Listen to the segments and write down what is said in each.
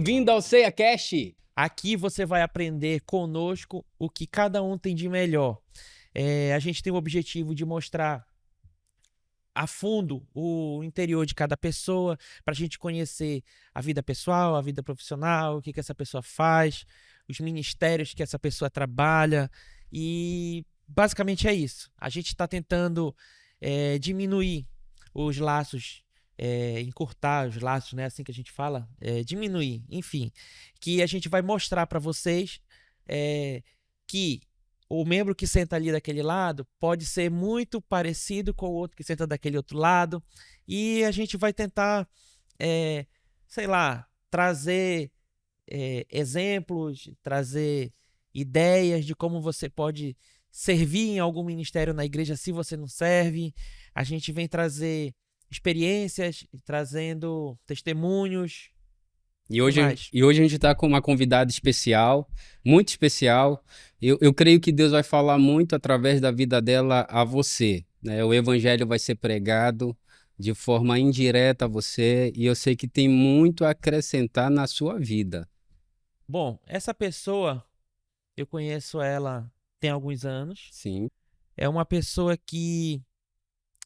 Bem-vindo ao CeiaCast! Aqui você vai aprender conosco o que cada um tem de melhor. A gente tem o objetivo de mostrar a fundo o interior de cada pessoa, para a gente conhecer a vida pessoal, a vida profissional, o que essa pessoa faz, os ministérios que essa pessoa trabalha, e basicamente é isso. A gente está tentando diminuir os laços, encurtar os laços, né? Assim que a gente fala, diminuir, enfim, que a gente vai mostrar para vocês que o membro que senta ali daquele lado pode ser muito parecido com o outro que senta daquele outro lado, e a gente vai tentar, sei lá, trazer exemplos, trazer ideias de como você pode servir em algum ministério na igreja se você não serve. A gente vem trazer experiências, trazendo testemunhos. E hoje a gente está com uma convidada especial, muito especial. Eu creio que Deus vai falar muito através da vida dela a você, né? O evangelho vai ser pregado de forma indireta a você, e eu sei que tem muito a acrescentar na sua vida. Bom, essa pessoa, eu conheço ela tem alguns anos. Sim. É uma pessoa que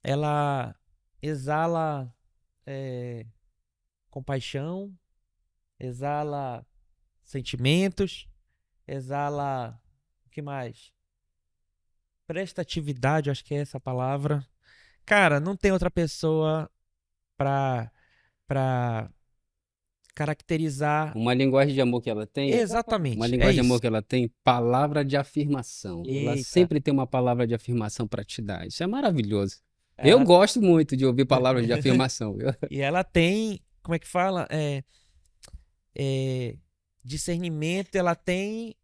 ela exala compaixão, exala sentimentos, exala o que mais? Prestatividade, acho que é essa a palavra. Cara, não tem outra pessoa pra caracterizar. Uma linguagem de amor que ela tem. Exatamente. Uma linguagem de amor isso. que ela tem, palavra de afirmação. Ela Eita. sempre tem uma palavra de afirmação para te dar. Isso é maravilhoso. Eu Ela- gosto muito de ouvir palavras de afirmação. E ela tem, como é que fala? Discernimento, ela tem.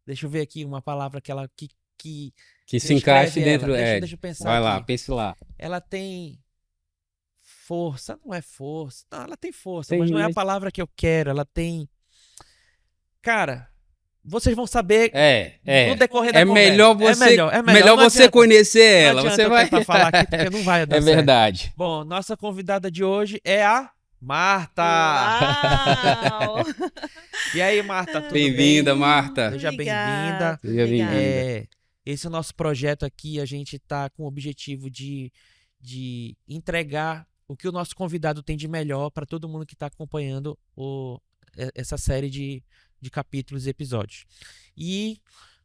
Deixa eu ver aqui uma palavra que ela Que se encaixe descreve ela. dentro. Deixa eu pensar Vai aqui. lá, pense lá. Ela tem força, não é força. Não, ela tem força, Tem, mas não é a mas- palavra que eu quero. Ela tem. Cara, vocês vão saber no decorrer da É conversa. melhor você, melhor. melhor Não você adianta- conhecer Não ela. adianta Você eu vai. tentar falar aqui porque não vai dar É certo. verdade. Bom, nossa convidada de hoje é a Marta. Uau! E aí, Marta, tudo Bem-vinda, bem? Marta. Seja Obrigada, bem-vinda. Seja obrigada. bem-vinda. Esse é o nosso projeto aqui. A gente está com o objetivo de entregar o que o nosso convidado tem de melhor para todo mundo que está acompanhando essa série de capítulos e episódios. E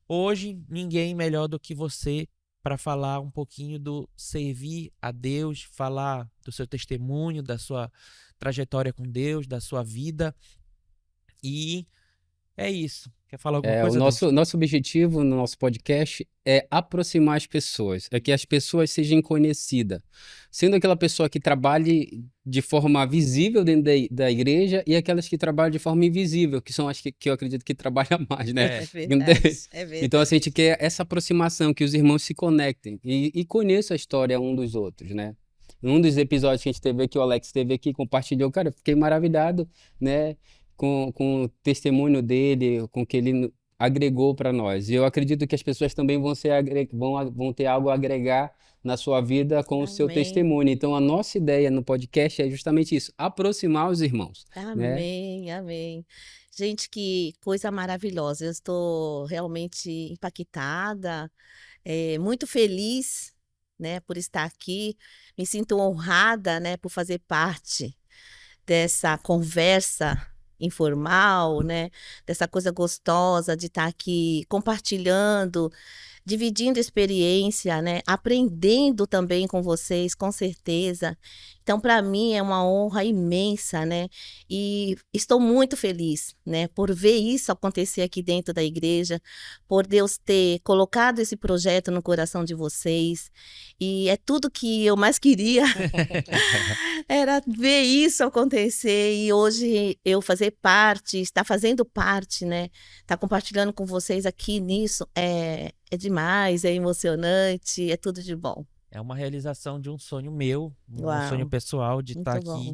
hoje, ninguém melhor do que você para falar um pouquinho do servir a Deus, falar do seu testemunho, da sua trajetória com Deus, da sua vida. E é isso. Quer falar alguma O coisa? nosso objetivo no nosso podcast é aproximar as pessoas, é que as pessoas sejam conhecidas, sendo aquela pessoa que trabalhe de forma visível dentro da igreja e aquelas que trabalham de forma invisível, que são as que eu acredito que trabalham mais, né? É verdade, é verdade. Então, assim, a gente quer essa aproximação, que os irmãos se conectem e conheçam a história um dos outros, né? Num dos episódios que a gente teve aqui, o Alex esteve aqui, compartilhou, cara, eu fiquei maravilhado, né? Com o testemunho dele, com o que ele agregou para nós. E eu acredito que as pessoas também vão ter algo a agregar na sua vida com o seu Amém. testemunho. Então, a nossa ideia no podcast é justamente isso, aproximar os irmãos. Né? Amém, amém. Gente, que coisa maravilhosa. Eu estou realmente impactada, muito feliz, né, por estar aqui. Me sinto honrada, né, por fazer parte dessa conversa informal, né, dessa coisa gostosa de estar aqui compartilhando, dividindo experiência, né, aprendendo também com vocês, com certeza. Então, para mim é uma honra imensa, né? E estou muito feliz, né, por ver isso acontecer aqui dentro da igreja, por Deus ter colocado esse projeto no coração de vocês. E é tudo que eu mais queria era ver isso acontecer, e hoje eu fazer parte, estar fazendo parte, né? Estar compartilhando com vocês aqui nisso é demais, é emocionante, é tudo de bom. É uma realização de um sonho meu, um Uau, sonho pessoal de muito estar bom.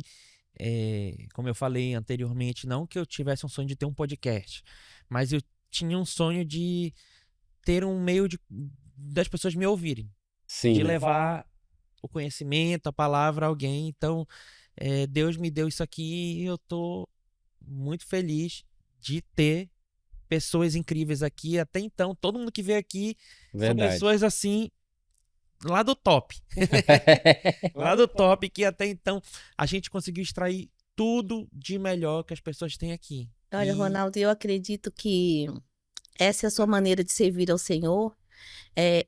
aqui. Como eu falei anteriormente, não que eu tivesse um sonho de ter um podcast, mas eu tinha um sonho de ter um meio das pessoas me ouvirem, Sim. de levar o conhecimento, a palavra a alguém. Então, Deus me deu isso aqui e eu tô muito feliz de ter pessoas incríveis aqui. Até então, todo mundo que veio aqui são Verdade. pessoas assim, lá do top. Lá do top, que até então a gente conseguiu extrair tudo de melhor que as pessoas têm aqui. Olha, E- Ronaldo, eu acredito que essa é a sua maneira de servir ao Senhor,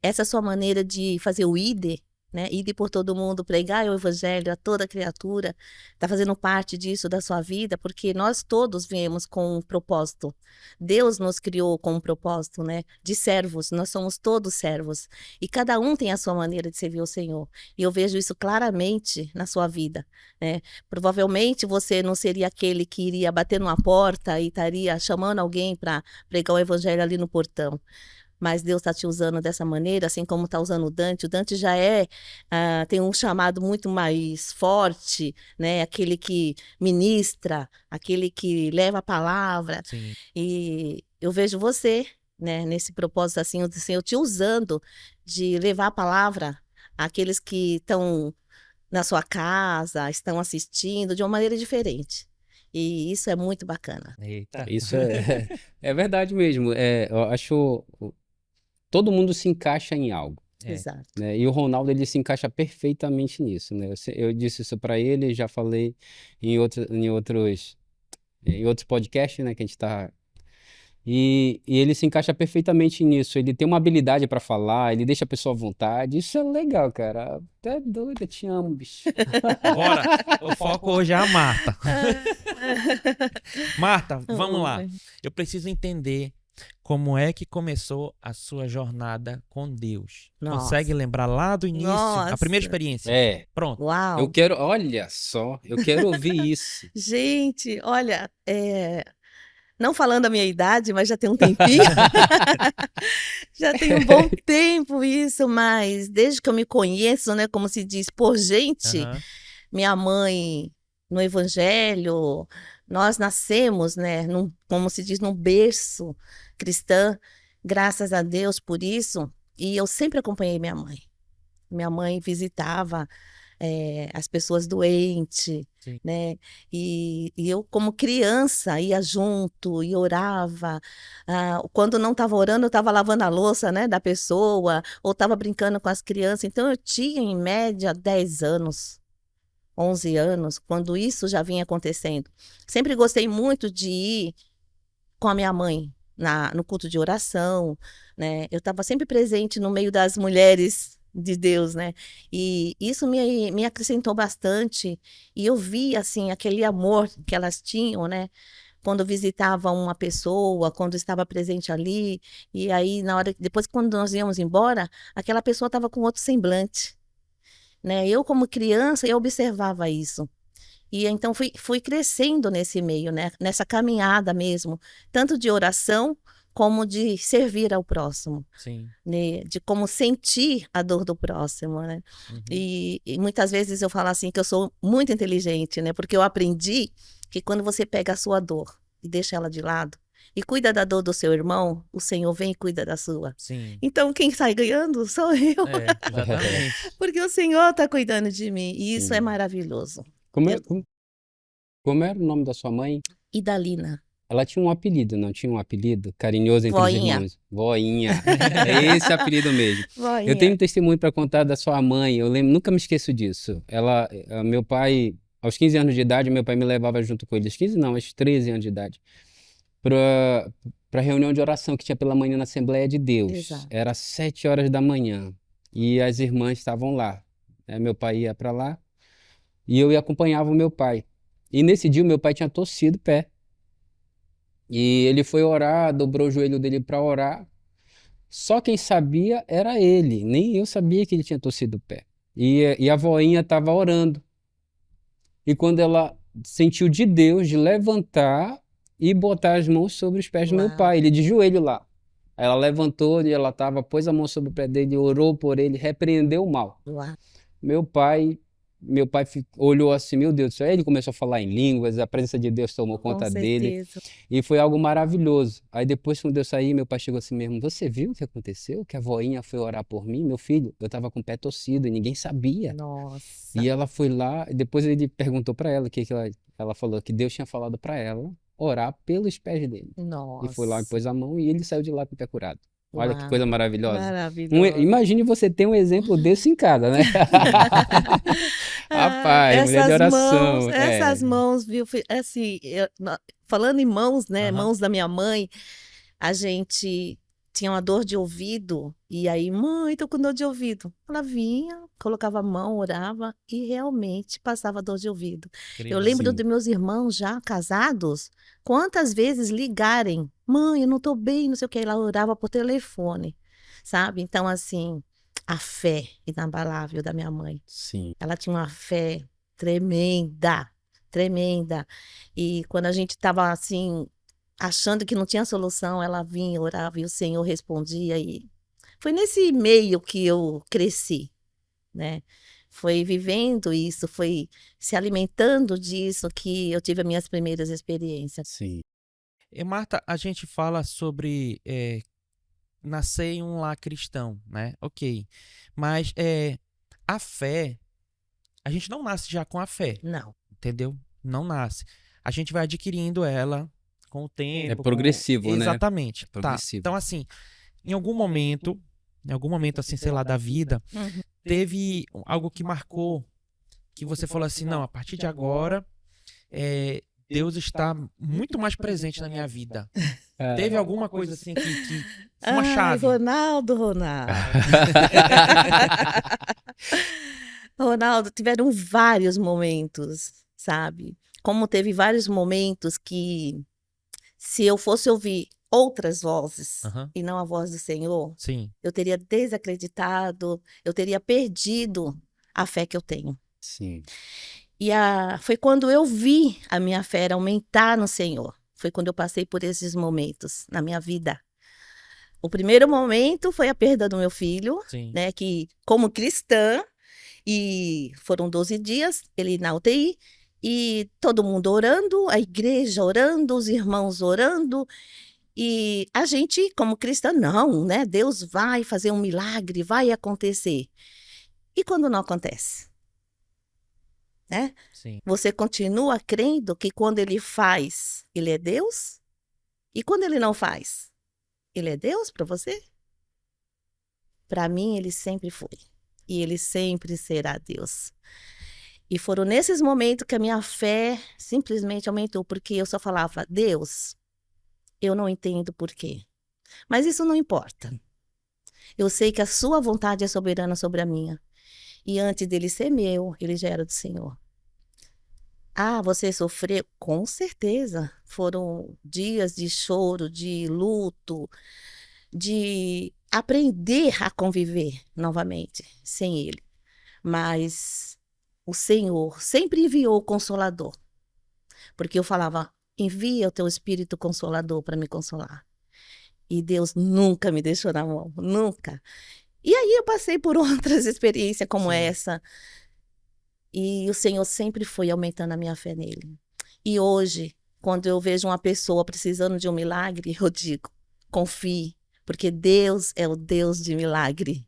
essa é a sua maneira de fazer o ID, né? ID por todo mundo, pregar o evangelho a toda criatura, está fazendo parte disso da sua vida, porque nós todos viemos com um propósito. Deus nos criou com um propósito, né? De servos, nós somos todos servos. E cada um tem a sua maneira de servir ao Senhor. E eu vejo isso claramente na sua vida, né? Provavelmente você não seria aquele que iria bater numa porta e estaria chamando alguém para pregar o evangelho ali no portão. Mas Deus está te usando dessa maneira, assim como está usando o Dante. O Dante já tem um chamado muito mais forte, né? Aquele que ministra, aquele que leva a palavra. Sim. E eu vejo você, né, nesse propósito assim, o Senhor te usando de levar a palavra àqueles que estão na sua casa, estão assistindo de uma maneira diferente. E isso é muito bacana. Eita. Isso é verdade mesmo. Eu acho todo mundo se encaixa em algo, É. Exato. né? E o Ronaldo ele se encaixa perfeitamente nisso, né? Eu disse isso para ele, já falei em outros podcasts, né, que a gente tá e ele se encaixa perfeitamente nisso. Ele tem uma habilidade para falar, ele deixa a pessoa à vontade. Isso é legal, cara. Até doido, eu te amo, bicho. Bora! O foco hoje é a Marta. Marta, vamos lá. Eu preciso entender como é que começou a sua jornada com Deus. Nossa. Consegue lembrar lá do início? A primeira Nossa. experiência? É, Pronto. Uau! eu quero, olha só, eu quero ouvir isso. Gente, olha, não falando a minha idade, mas já tem um tempinho. Já tem um bom tempo isso, mas desde que eu me conheço, né, como se diz, por gente, Aham. minha mãe no evangelho, nós nascemos, né, como se diz, num berço cristã, graças a Deus por isso, e eu sempre acompanhei minha mãe. Minha mãe visitava as pessoas doentes, Sim. né? E eu, como criança, ia junto e orava. Quando não estava orando, eu estava lavando a louça, né, da pessoa, ou estava brincando com as crianças. Então, eu tinha, em média, 10 anos, 11 anos, quando isso já vinha acontecendo. Sempre gostei muito de ir com a minha mãe no culto de oração, né? Eu estava sempre presente no meio das mulheres de Deus, né? E isso me acrescentou bastante. E eu vi, assim, aquele amor que elas tinham, né? Quando visitavam uma pessoa, quando estava presente ali. E aí, depois, quando nós íamos embora, aquela pessoa estava com outro semblante, né? Eu, como criança, eu observava isso. E então fui crescendo nesse meio, né? Nessa caminhada mesmo, tanto de oração como de servir ao próximo, Sim. né? De como sentir a dor do próximo, né? Uhum. E muitas vezes eu falo assim que eu sou muito inteligente, né? Porque eu aprendi que quando você pega a sua dor e deixa ela de lado e cuida da dor do seu irmão, o Senhor vem e cuida da sua. Sim. Então quem sai ganhando sou eu, Exatamente. porque o Senhor está cuidando de mim e isso Sim. é maravilhoso. Como era o nome da sua mãe? Idalina. Ela tinha um apelido, não tinha um apelido carinhoso entre os Voinha. irmãos? Voinha. É esse apelido mesmo. Eu Voinha. tenho um testemunho para contar da sua mãe. Eu lembro, nunca me esqueço disso. Meu pai, aos 15 anos de idade, meu pai me levava junto com ele. Aos 15 não, aos 13 anos de idade. Para reunião de oração que tinha pela manhã na Assembleia de Deus. Exato. Era 7 horas da manhã. E as irmãs estavam lá. Meu pai ia para lá e eu acompanhava o meu pai. E nesse dia o meu pai tinha torcido o pé. E ele foi orar, dobrou o joelho dele para orar. Só quem sabia era ele, nem eu sabia que ele tinha torcido o pé. E a voinha estava orando. E quando ela sentiu de Deus de levantar e botar as mãos sobre os pés do meu Uau. pai, ele de joelho lá. Aí ela levantou e ela pôs a mão sobre o pé dele, orou por ele, repreendeu o mal. Uau. Meu pai olhou assim, meu Deus do céu. Aí ele começou a falar em línguas, a presença de Deus tomou Com conta dele. certeza. E foi algo maravilhoso. Aí depois, quando eu saí, meu pai chegou assim mesmo, você viu o que aconteceu? Que a voinha foi orar por mim? Meu filho, eu estava com o pé torcido e ninguém sabia. Nossa. E ela foi lá, e depois ele perguntou para ela ela falou que Deus tinha falado para ela orar pelos pés dele. E foi lá e Nossa, pôs a mão e ele saiu de lá com o pé curado. Olha que uau, coisa maravilhosa. maravilhoso. Imagine você ter um exemplo desse em casa, né? Rapaz, mulher de oração. Essas mãos, viu? Assim, falando em mãos, né? Aham. Mãos da minha mãe, a gente tinha uma dor de ouvido, e aí, mãe, tô com dor de ouvido. Ela vinha, colocava a mão, orava, e realmente passava dor de ouvido. Eu Incrível. lembro Sim. de meus irmãos já casados, quantas vezes ligarem, mãe, eu não tô bem, não sei o que, ela orava por telefone, sabe? Então, assim, a fé inabalável da minha mãe. Sim. Ela tinha uma fé tremenda, tremenda. E quando a gente estava assim, achando que não tinha solução, ela vinha, orava e o Senhor respondia. E foi nesse meio que eu cresci, né? Foi vivendo isso, foi se alimentando disso que eu tive as minhas primeiras experiências. Sim. E Marta, a gente fala sobre nascer em um lar cristão, né? Ok. Mas a fé, a gente não nasce já com a fé, Não. entendeu? Não nasce. A gente vai adquirindo ela com o tempo. É progressivo, né? Exatamente. É Tá. progressivo. Então, assim, em algum momento, assim, sei lá, da vida, Uhum. teve algo que marcou, que você falou assim, não, a partir de agora, Deus está muito mais presente na minha vida. É. Teve alguma coisa assim que uma Ai, chave. Ronaldo. Ronaldo, tiveram vários momentos, sabe? Como teve vários momentos que, se eu fosse ouvir outras vozes Aham. e não a voz do Senhor, Sim. eu teria desacreditado, eu teria perdido a fé que eu tenho. Sim. E foi quando eu vi a minha fé aumentar no Senhor. Foi quando eu passei por esses momentos na minha vida. O primeiro momento foi a perda do meu filho, Sim. né? Que, como cristã, e foram 12 dias, ele na UTI, e todo mundo orando, a igreja orando, os irmãos orando, e a gente, como cristã, não, né? Deus vai fazer um milagre, vai acontecer. E quando não acontece? Né? Sim. Você continua crendo que quando ele faz, ele é Deus? E quando ele não faz, ele é Deus para você? Para mim, ele sempre foi. E ele sempre será Deus. E foram nesses momentos que a minha fé simplesmente aumentou, porque eu só falava, Deus, eu não entendo por quê. Mas isso não importa. Eu sei que a sua vontade é soberana sobre a minha. E antes dele ser meu, ele já era do Senhor. Ah, você sofreu? Com certeza. Foram dias de choro, de luto, de aprender a conviver novamente sem ele. Mas o Senhor sempre enviou o Consolador. Porque eu falava, envia o teu Espírito Consolador para me consolar. E Deus nunca me deixou na mão, nunca. E aí eu passei por outras experiências como Sim. essa. E o Senhor sempre foi aumentando a minha fé nele. E hoje, quando eu vejo uma pessoa precisando de um milagre, eu digo, confie, porque Deus é o Deus de milagre.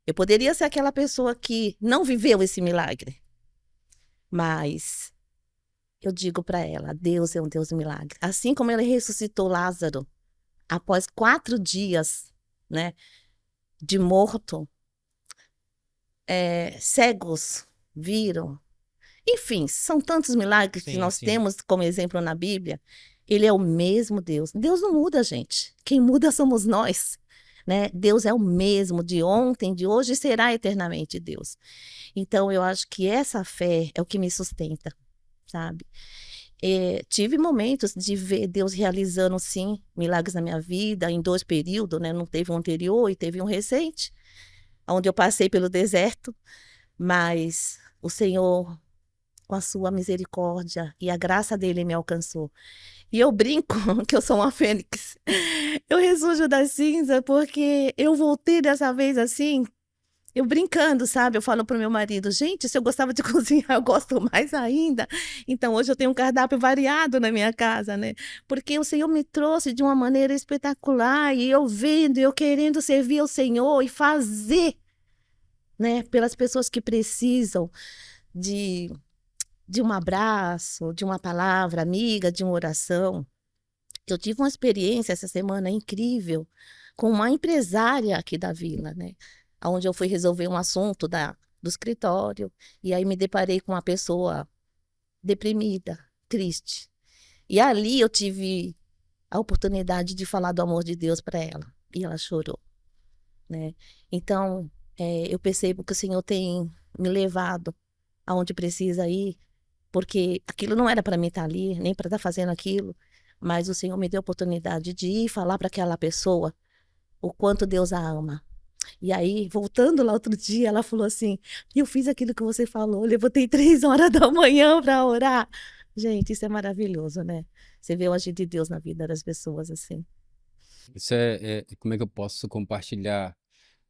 Eu poderia ser aquela pessoa que não viveu esse milagre, mas eu digo para ela, Deus é um Deus de milagre. Assim como ele ressuscitou Lázaro, após 4 dias, né, de morto, cegos viram. Enfim, são tantos milagres que Sim, nós sim. temos como exemplo na Bíblia. Ele é o mesmo Deus. Deus não muda, gente. Quem muda somos nós, né? Deus é o mesmo de ontem, de hoje e será eternamente Deus. Então, eu acho que essa fé é o que me sustenta, sabe? Tive momentos de ver Deus realizando, sim, milagres na minha vida, em 2 períodos, né? Não teve um anterior e teve um recente, onde eu passei pelo deserto, mas o Senhor, com a sua misericórdia e a graça dele me alcançou. E eu brinco que eu sou uma fênix. Eu ressurjo da cinza porque eu voltei dessa vez assim, eu brincando, sabe? Eu falo pro meu marido, gente, se eu gostava de cozinhar, eu gosto mais ainda. Então hoje eu tenho um cardápio variado na minha casa, né? Porque o Senhor me trouxe de uma maneira espetacular e eu vendo, eu querendo servir ao Senhor e fazer, né? Pelas pessoas que precisam de de um abraço, de uma palavra amiga, de uma oração. Eu tive uma experiência essa semana incrível com uma empresária aqui da vila, né? Onde eu fui resolver um assunto do escritório, e aí me deparei com uma pessoa deprimida, triste. E ali eu tive a oportunidade de falar do amor de Deus para ela, e ela chorou, né? Então, eu percebo que o Senhor tem me levado aonde precisa ir, porque aquilo não era para mim estar ali, nem para estar fazendo aquilo, mas o Senhor me deu a oportunidade de ir falar para aquela pessoa o quanto Deus a ama. E aí, voltando lá outro dia, ela falou assim: eu fiz aquilo que você falou, levantei 3 horas da manhã para orar. Gente, isso é maravilhoso, né? Você vê o agir de Deus na vida das pessoas assim. Isso como é que eu posso compartilhar?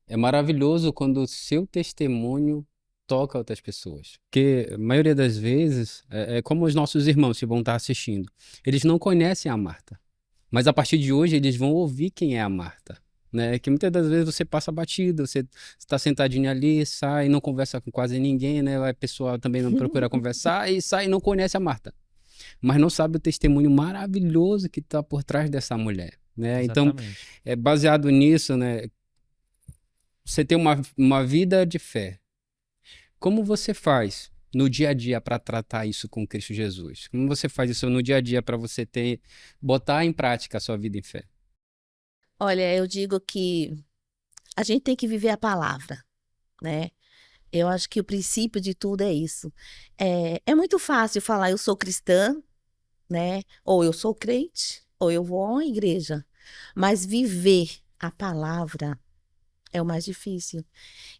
É maravilhoso quando o seu testemunho toca outras pessoas. Porque a maioria das vezes, é como os nossos irmãos que vão estar assistindo. Eles não conhecem a Marta. Mas a partir de hoje eles vão ouvir quem é a Marta. Né? Que muitas das vezes você passa batido, você está sentadinho ali, sai, não conversa com quase ninguém, né? A pessoa também não procura conversar e sai e não conhece a Marta. Mas não sabe o testemunho maravilhoso que está por trás dessa mulher. Né? Então, Exatamente. baseado nisso, né? Você tem uma vida de fé. Como você faz no dia a dia para tratar isso com Cristo Jesus? Como você faz isso no dia a dia para você botar em prática a sua vida em fé? Olha, eu digo que a gente tem que viver a palavra, né? Eu acho que o princípio de tudo é isso. É muito fácil falar eu sou cristã, né? Ou eu sou crente, ou eu vou a uma igreja. Mas viver a palavra é o mais difícil.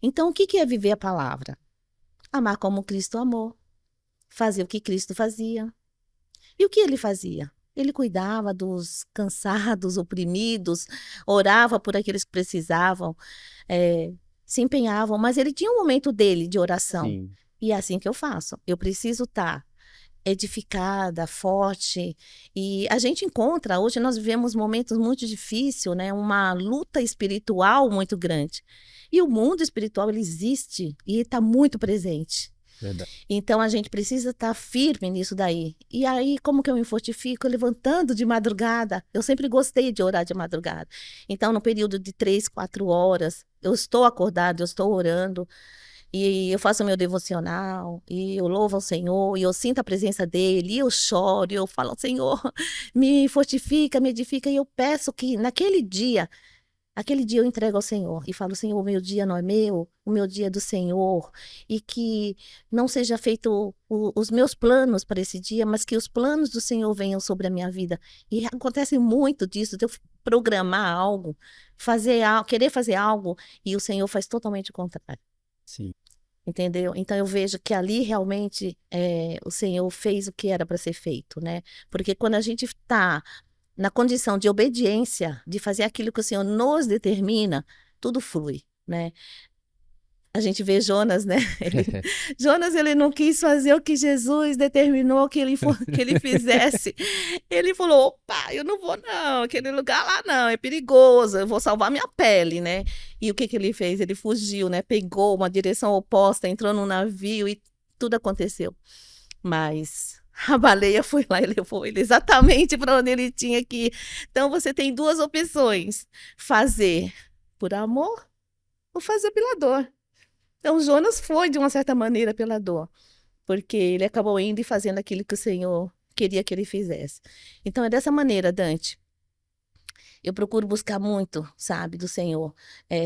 Então, o que que é viver a palavra? Amar como Cristo amou, fazer o que Cristo fazia. E o que ele fazia? Ele cuidava dos cansados, oprimidos, orava por aqueles que precisavam, eh, se empenhavam, mas ele tinha um momento dele de oração. Sim. E é assim que eu faço. Eu preciso estar edificada, forte. E a gente encontra, hoje nós vivemos momentos muito difíceis, né? Uma luta espiritual muito grande. E o mundo espiritual, ele existe e está muito presente. Verdade. Então a gente precisa estar firme nisso daí. E aí, como que eu me fortifico? Levantando de madrugada. Eu sempre gostei de orar de madrugada. Então, no período de 3, 4 horas, eu estou acordada, eu estou orando. E eu faço meu devocional, e eu louvo ao Senhor, e eu sinto a presença dEle, e eu choro, e eu falo, Senhor, me fortifica, me edifica, e eu peço que aquele dia eu entrego ao Senhor, e falo, Senhor, o meu dia não é meu, o meu dia é do Senhor, e que não seja feito os meus planos para esse dia, mas que os planos do Senhor venham sobre a minha vida. E acontece muito disso, de eu programar algo, querer fazer algo, e o Senhor faz totalmente o contrário. Sim. Entendeu? Então eu vejo que ali realmente o Senhor fez o que era para ser feito, né? Porque quando a gente está na condição de obediência, de fazer aquilo que o Senhor nos determina, tudo flui, né? A gente vê Jonas, né? Jonas, ele não quis fazer o que Jesus determinou que ele fizesse. Ele falou: opa, eu não vou não, aquele lugar lá não, é perigoso, eu vou salvar minha pele, né? E o que que ele fez? Ele fugiu, né? Pegou uma direção oposta, entrou num navio e tudo aconteceu. Mas a baleia foi lá e levou ele exatamente para onde ele tinha que ir. Então você tem duas opções: fazer por amor ou fazer pela dor. Então, Jonas foi, de uma certa maneira, pela dor, porque ele acabou indo e fazendo aquilo que o Senhor queria que ele fizesse. Então, é dessa maneira, Dante. Eu procuro buscar muito, sabe, do Senhor,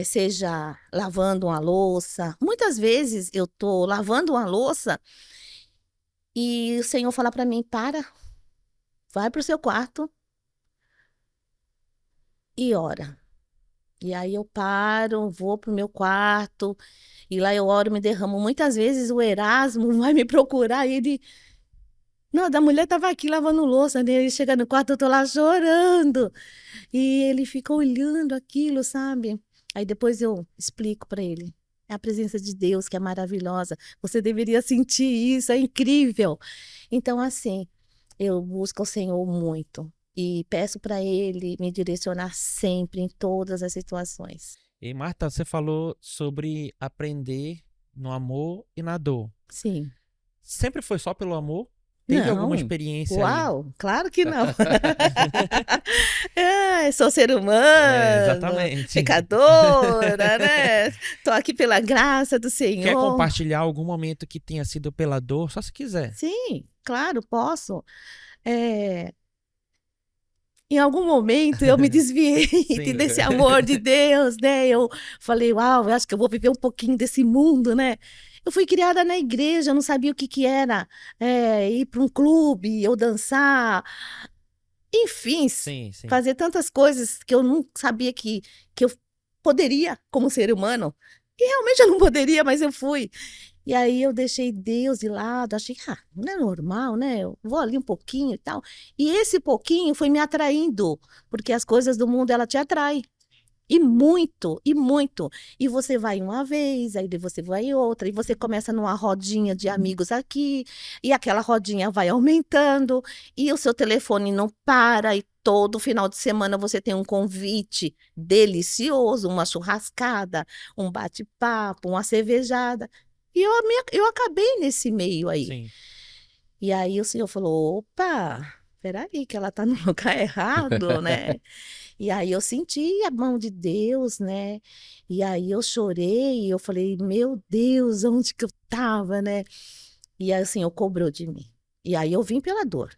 seja lavando uma louça. Muitas vezes eu tô lavando uma louça e o Senhor fala para mim: vai para o seu quarto e ora. E aí eu paro, vou pro meu quarto e lá eu oro, me derramo. Muitas vezes o Erasmo vai me procurar e ele: não, da mulher estava aqui lavando louça, né? Ele chega no quarto, eu tô lá chorando. E ele fica olhando aquilo, sabe? Aí depois eu explico para ele. É a presença de Deus que é maravilhosa. Você deveria sentir isso, é incrível. Então, assim, eu busco o Senhor muito e peço para Ele me direcionar sempre em todas as situações. E Marta, você falou sobre aprender no amor e na dor. Sim, sempre foi só pelo amor? Teve alguma Não. experiência aí? Uau, claro que não. Sou ser humano, Exatamente. pecadora, né? Tô aqui pela graça do Quer Senhor. compartilhar algum momento que tenha sido pela dor? Só se quiser. Sim, claro, posso. É, Em algum momento eu me desviei Sim. desse amor de Deus, né? Eu falei, uau, eu acho que eu vou viver um pouquinho desse mundo, né? Eu fui criada na igreja, eu não sabia o que que era ir para um clube ou dançar, enfim, Sim, sim. fazer tantas coisas que eu não sabia que eu poderia como ser humano. E realmente eu não poderia, mas eu fui. E aí eu deixei Deus de lado, achei, não é normal, né? Eu vou ali um pouquinho e tal. E esse pouquinho foi me atraindo, porque as coisas do mundo, ela te atrai. E muito, e muito. E você vai uma vez, aí você vai outra, e você começa numa rodinha de amigos aqui, e aquela rodinha vai aumentando, e o seu telefone não para, e todo final de semana você tem um convite delicioso, uma churrascada, um bate-papo, uma cervejada. E eu acabei nesse meio aí. Sim. E aí o senhor falou: opa, peraí, que ela tá no lugar errado, né? E aí eu senti a mão de Deus, né? E aí eu chorei, eu falei: meu Deus, onde que eu tava, né? E aí o Senhor cobrou de mim. E aí eu vim pela dor,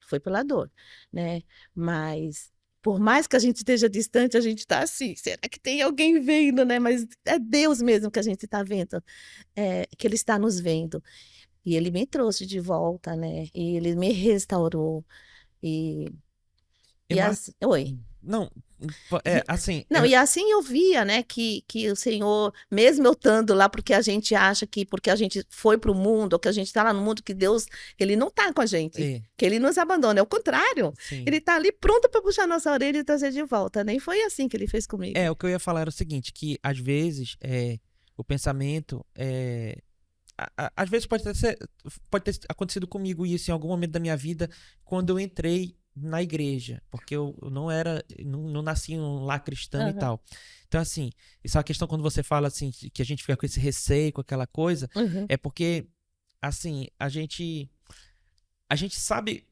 foi pela dor, né? Mas por mais que a gente esteja distante, a gente tá assim, será que tem alguém vendo, né? Mas é Deus mesmo que a gente tá vendo, que Ele está nos vendo. E Ele me trouxe de volta, né? E Ele me restaurou. E, Oi. Não, assim, Não, e assim eu via, né, que o Senhor, mesmo eu estando lá, porque a gente acha que porque a gente foi para o mundo, ou que a gente está lá no mundo, que Deus, ele não está com a gente, que ele nos abandona, é o contrário. sim. Ele está ali pronto para puxar nossa orelha e trazer de volta, né? E foi assim que ele fez comigo. O que eu ia falar era o seguinte, que às vezes o pensamento às vezes pode ter acontecido comigo isso em algum momento da minha vida, quando eu entrei na igreja, porque eu não nasci em um lar cristão e Aham. tal. Então, assim, isso é uma questão quando você fala assim, que a gente fica com esse receio, com aquela coisa, Uhum. é porque, assim, a gente sabe,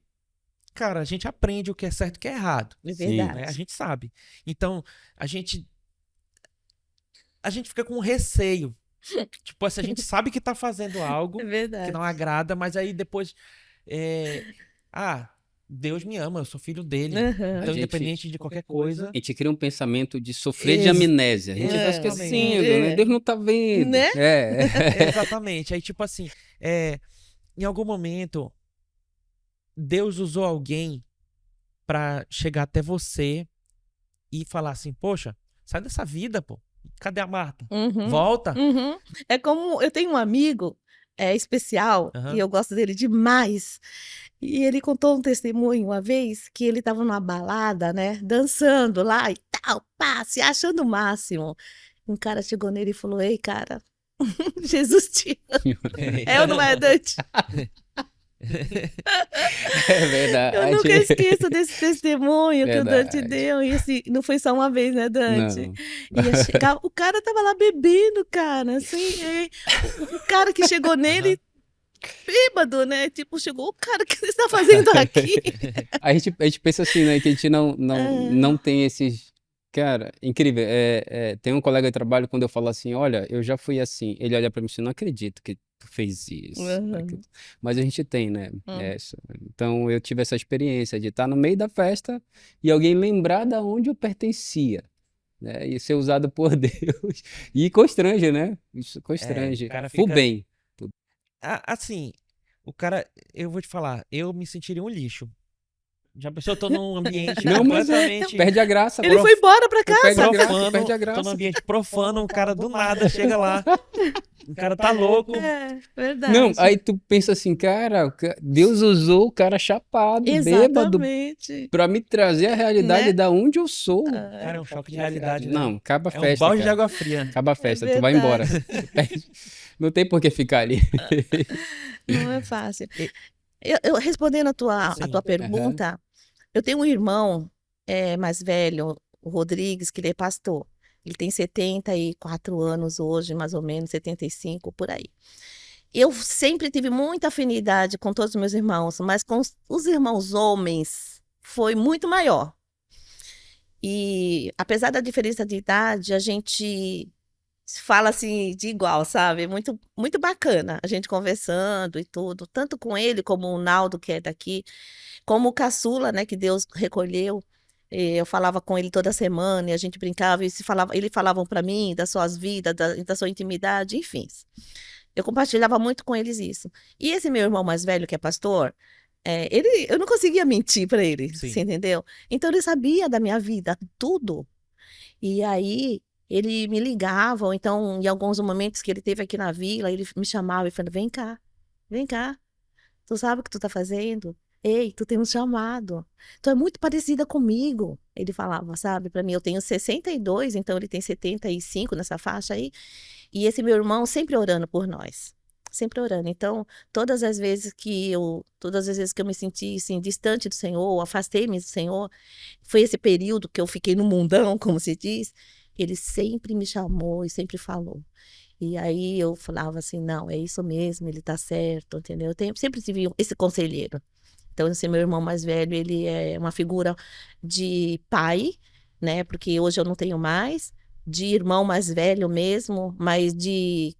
cara, a gente aprende o que é certo e o que é errado, É Sim. né? A verdade. gente sabe. Então, a gente fica com receio. Tipo assim, a gente sabe que tá fazendo algo É que verdade. não agrada, mas aí depois Deus me ama, eu sou filho dele. Uhum. Então, A gente- independente de qualquer coisa. A gente cria um pensamento de sofrer de Ex- amnésia. A gente vai exatamente. esquecendo, né? Deus não tá vendo. Né? Exatamente. Aí, tipo assim, em algum momento, Deus usou alguém pra chegar até você e falar assim, poxa, sai dessa vida, pô. Cadê a Marta? Uhum. Volta. Uhum. É como eu tenho um amigo especial Aham. e eu gosto dele demais. E ele contou um testemunho uma vez que ele estava numa balada, né, dançando lá e tal, pá, se achando o máximo. Um cara chegou nele e falou: ei, cara, Jesus te ama. É ou não é, Dante? É verdade. Eu nunca esqueço desse testemunho que o Dante Verdade. deu. E assim, não foi só uma vez, né, Dante? Não. Ia chegar, o cara tava lá bebendo, cara, assim, e o cara que chegou nele, bêbado, né? Tipo, chegou, o cara, que você está fazendo aqui? A gente pensa assim, né? Que a gente não tem esses. Cara, incrível. Tem um colega de trabalho, quando eu falo assim, olha, eu já fui assim. Ele olha pra mim e diz, não acredito que tu fez isso. Uhum. aquilo." Mas a gente tem, né? Hum. Então eu tive essa experiência de estar no meio da festa e alguém lembrar da onde eu pertencia. Né? E ser usado por Deus. E constrange, né? Isso constrange. O cara Pro fica- bem. Assim, o cara, eu vou te falar, eu me sentiria um lixo. Já pensou, eu tô num ambiente Não, mas completamente perde a graça. Ele foi embora pra Perde casa. a graça, profano, perde a tô num graça. ambiente profano, o cara do nada chega lá, o cara tá louco. É, verdade. Não, aí tu pensa assim, cara, Deus usou o cara chapado, bêbado, Exatamente. pra me trazer a realidade Né? da onde eu sou. Cara, é um choque de realidade, né? Não, acaba a É um festa, balde de cara. água fria. Acaba a festa, tu vai embora. Não tem por que ficar ali. Não é fácil. Eu respondendo a tua Sim. pergunta, eu tenho um irmão mais velho, o Rodrigues, que ele é pastor. Ele tem 74 anos hoje, mais ou menos, 75, por aí. eu sempre tive muita afinidade com todos os meus irmãos, mas com os irmãos homens foi muito maior. E apesar da diferença de idade, a gente fala assim de igual, sabe? Muito, muito bacana a gente conversando e tudo, tanto com ele como o Naldo, que é daqui, como o caçula, né, que Deus recolheu. Eu falava com ele toda semana e a gente brincava e se falava, ele falavam para mim das suas vidas, da sua intimidade, enfim. Eu compartilhava muito com eles isso. E esse meu irmão mais velho, que é pastor, eu não conseguia mentir para ele, Sim. você entendeu? Então ele sabia da minha vida, tudo. E aí ele me ligava, ou então em alguns momentos que ele teve aqui na vila, ele me chamava e falava: vem cá, tu sabe o que tu tá fazendo? Ei, tu tem um chamado. Tu é muito parecida comigo. Ele falava, sabe, para mim, eu tenho 62, então ele tem 75 nessa faixa aí. E esse meu irmão sempre orando por nós. Sempre orando. Então, todas as vezes que eu me senti assim, distante do Senhor, afastei-me do Senhor, foi esse período que eu fiquei no mundão, como se diz, ele sempre me chamou e sempre falou. E aí eu falava assim, não, é isso mesmo, ele tá certo, entendeu? Sempre tive esse conselheiro. Então, esse meu irmão mais velho, ele é uma figura de pai, né? Porque hoje eu não tenho mais, de irmão mais velho mesmo, mas de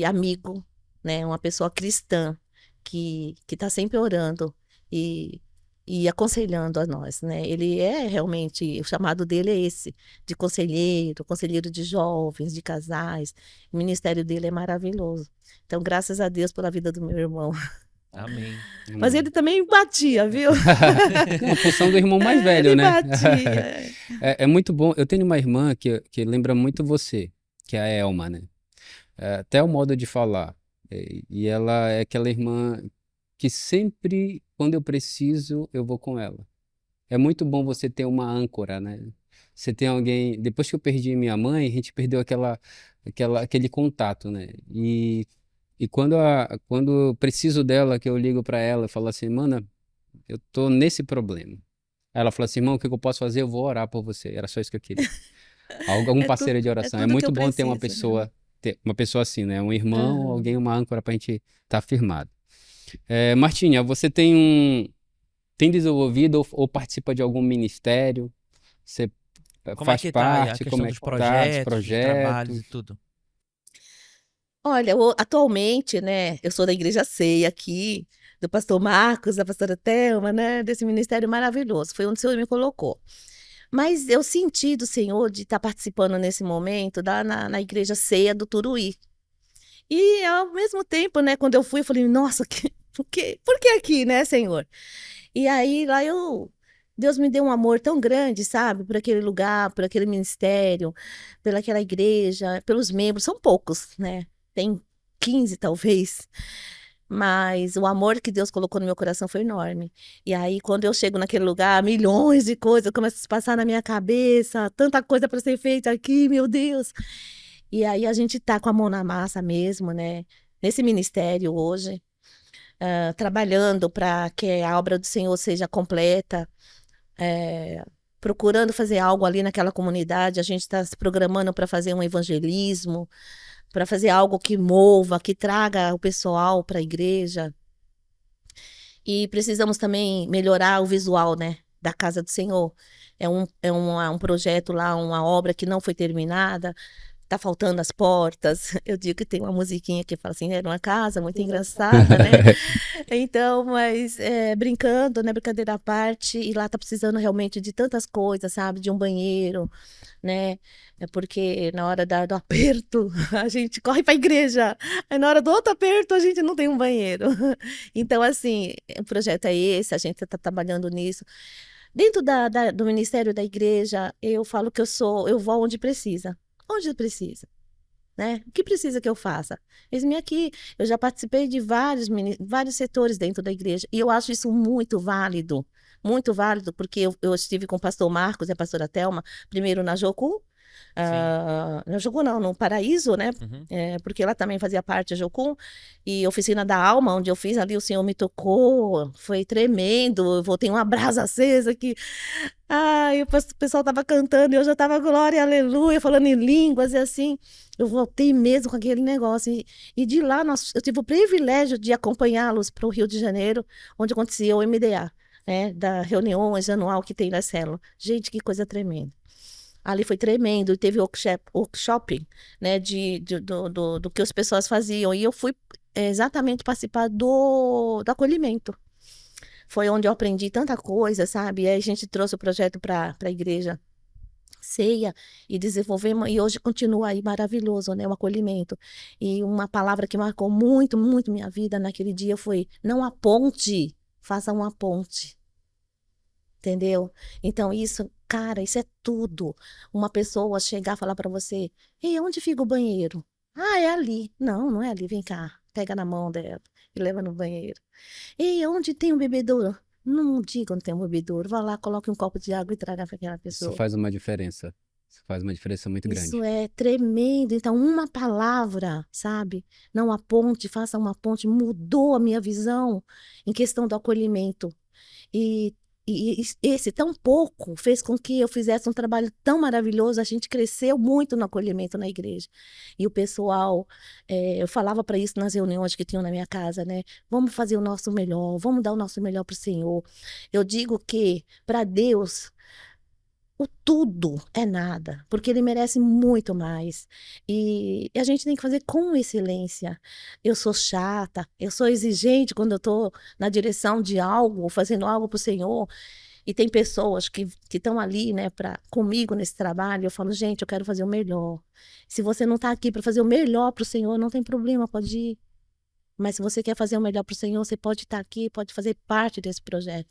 amigo, né? Uma pessoa cristã que tá sempre orando e, e aconselhando a nós, né? Ele é realmente, o chamado dele é esse, de conselheiro, conselheiro de jovens, de casais. O ministério dele é maravilhoso. Então, graças a Deus pela vida do meu irmão. Amém. Mas ele também batia, viu? Não, função do irmão mais velho, Ele né? batia. É muito bom. Eu tenho uma irmã que lembra muito você, que é a Elma, né? Até o modo de falar. E ela é aquela irmã que sempre, quando eu preciso, eu vou com ela. É muito bom você ter uma âncora, né? Você tem alguém. Depois que eu perdi minha mãe, a gente perdeu aquele contato, né? E quando eu preciso dela, que eu ligo para ela e falo assim, mana, eu tô nesse problema. Aí ela falou assim, irmão, o que eu posso fazer? Eu vou orar por você. Era só isso que eu queria. Algum parceiro de É oração. É tudo que muito eu bom ter preciso. uma pessoa assim, né? Um irmão, alguém, Aham. uma âncora pra gente estar firmado. Martinha, você tem desenvolvido ou participa de algum ministério? Você Como é faz que tá aí a parte? Como questão é dos que tá? Dos projetos, dos trabalhos e projetos? tudo? Olha, atualmente, né, eu sou da Igreja Ceia aqui, do pastor Marcos, da pastora Thelma, né, desse ministério maravilhoso. Foi onde o Senhor me colocou. Mas eu senti do Senhor de estar participando nesse momento na Igreja Ceia do Turuí. E ao mesmo tempo, né, quando eu fui, eu falei, nossa, por que aqui, né, Senhor? E aí lá Deus me deu um amor tão grande, sabe, por aquele lugar, por aquele ministério, pelaquela igreja, pelos membros, são poucos, né? Tem 15 talvez, mas o amor que Deus colocou no meu coração foi enorme. E aí quando eu chego naquele lugar, milhões de coisas começam a se passar na minha cabeça, tanta coisa para ser feita aqui, meu Deus. E aí a gente tá com a mão na massa mesmo, né? Nesse ministério hoje, trabalhando para que a obra do Senhor seja completa, eh, procurando fazer algo ali naquela comunidade. A gente está se programando para fazer um evangelismo, para fazer algo que mova, que traga o pessoal para a igreja. E precisamos também melhorar o visual, né, da casa do Senhor. É um projeto lá, uma obra que não foi terminada. Tá faltando as portas. Eu digo que tem uma musiquinha que fala assim, era uma casa muito engraçada, né? Então, mas brincando, né? Brincadeira à parte, e lá tá precisando realmente de tantas coisas, sabe? De um banheiro, né? É porque na hora do aperto, a gente corre para a igreja. Aí na hora do outro aperto, a gente não tem um banheiro. Então, assim, o projeto é esse, a gente está trabalhando nisso. Dentro do ministério da igreja, eu falo que eu vou onde precisa. Onde precisa, né? O que precisa que eu faça? Eis-me aqui. Eu já participei de vários setores dentro da igreja e eu acho isso muito válido, porque eu estive com o pastor Marcos e a pastora Thelma, primeiro na Jocum, Sim. Na Jocum não, no Paraíso, né? Uhum. Porque ela também fazia parte da Jocum. E Oficina da Alma, onde eu fiz ali, o Senhor me tocou, foi tremendo. Eu voltei uma brasa acesa que. Ai, o pessoal tava cantando e eu já tava glória, aleluia, falando em línguas e assim. Eu voltei mesmo com aquele negócio. E de lá eu tive o privilégio de acompanhá-los para o Rio de Janeiro, onde acontecia o MDA, né? Da reuniões anual que tem na célula. Gente, que coisa tremenda. Ali foi tremendo, teve workshop, né, do que as pessoas faziam. E eu fui exatamente participar do acolhimento. Foi onde eu aprendi tanta coisa, sabe? E aí a gente trouxe o projeto para a igreja Ceia e desenvolvemos, e hoje continua aí maravilhoso, né? O acolhimento. E uma palavra que marcou muito, muito minha vida naquele dia foi: não aponte, faça uma ponte. Entendeu? Então, isso, cara, isso é tudo. Uma pessoa chegar e falar para você: ei, onde fica o banheiro? Ah, é ali. Não, não é ali. Vem cá. Pega na mão dela e leva no banheiro. Ei, onde tem um bebedouro? Não diga onde tem um bebedouro. Vá lá, coloque um copo de água e traga para aquela Isso pessoa. faz uma diferença. Isso faz uma diferença muito Isso grande. é tremendo. Então, uma palavra, sabe? Não aponte, faça uma ponte. Mudou a minha visão em questão do acolhimento. E, e esse tão pouco fez com que eu fizesse um trabalho tão maravilhoso. A gente cresceu muito no acolhimento na igreja. E o pessoal, eu falava para isso nas reuniões que tinham na minha casa, né? Vamos fazer o nosso melhor, vamos dar o nosso melhor para o Senhor. Eu digo que, para Deus, o tudo é nada, porque ele merece muito mais. E a gente tem que fazer com excelência. Eu sou chata, eu sou exigente quando eu estou na direção de algo, fazendo algo para o Senhor. E tem pessoas que estão ali, né, comigo nesse trabalho. Eu falo: gente, eu quero fazer o melhor. Se você não está aqui para fazer o melhor para o Senhor, não tem problema, pode ir. Mas se você quer fazer o melhor para o Senhor, você pode estar aqui, pode fazer parte desse projeto.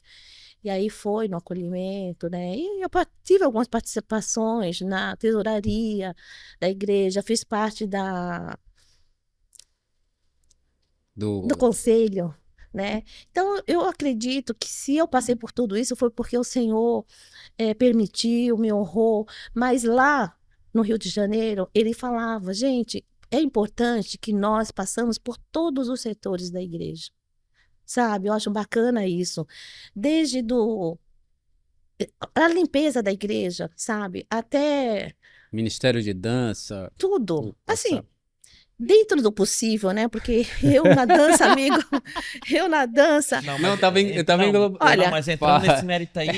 E aí foi no acolhimento, né? E eu tive algumas participações na tesouraria da igreja, fiz parte do Do, conselho, né? Então, eu acredito que se eu passei por tudo isso foi porque o Senhor permitiu, me honrou. Mas lá no Rio de Janeiro, ele falava: gente, é importante que nós passamos por todos os setores da igreja. Sabe? Eu acho bacana isso. Desde a limpeza da igreja, sabe? Até Ministério de Dança, tudo. Assim, passar. dentro do possível, né? Porque eu na dança, amigo, eu na dança. Não, Não, mas, eu tava em Olha, não, mas entrando nesse mérito aí,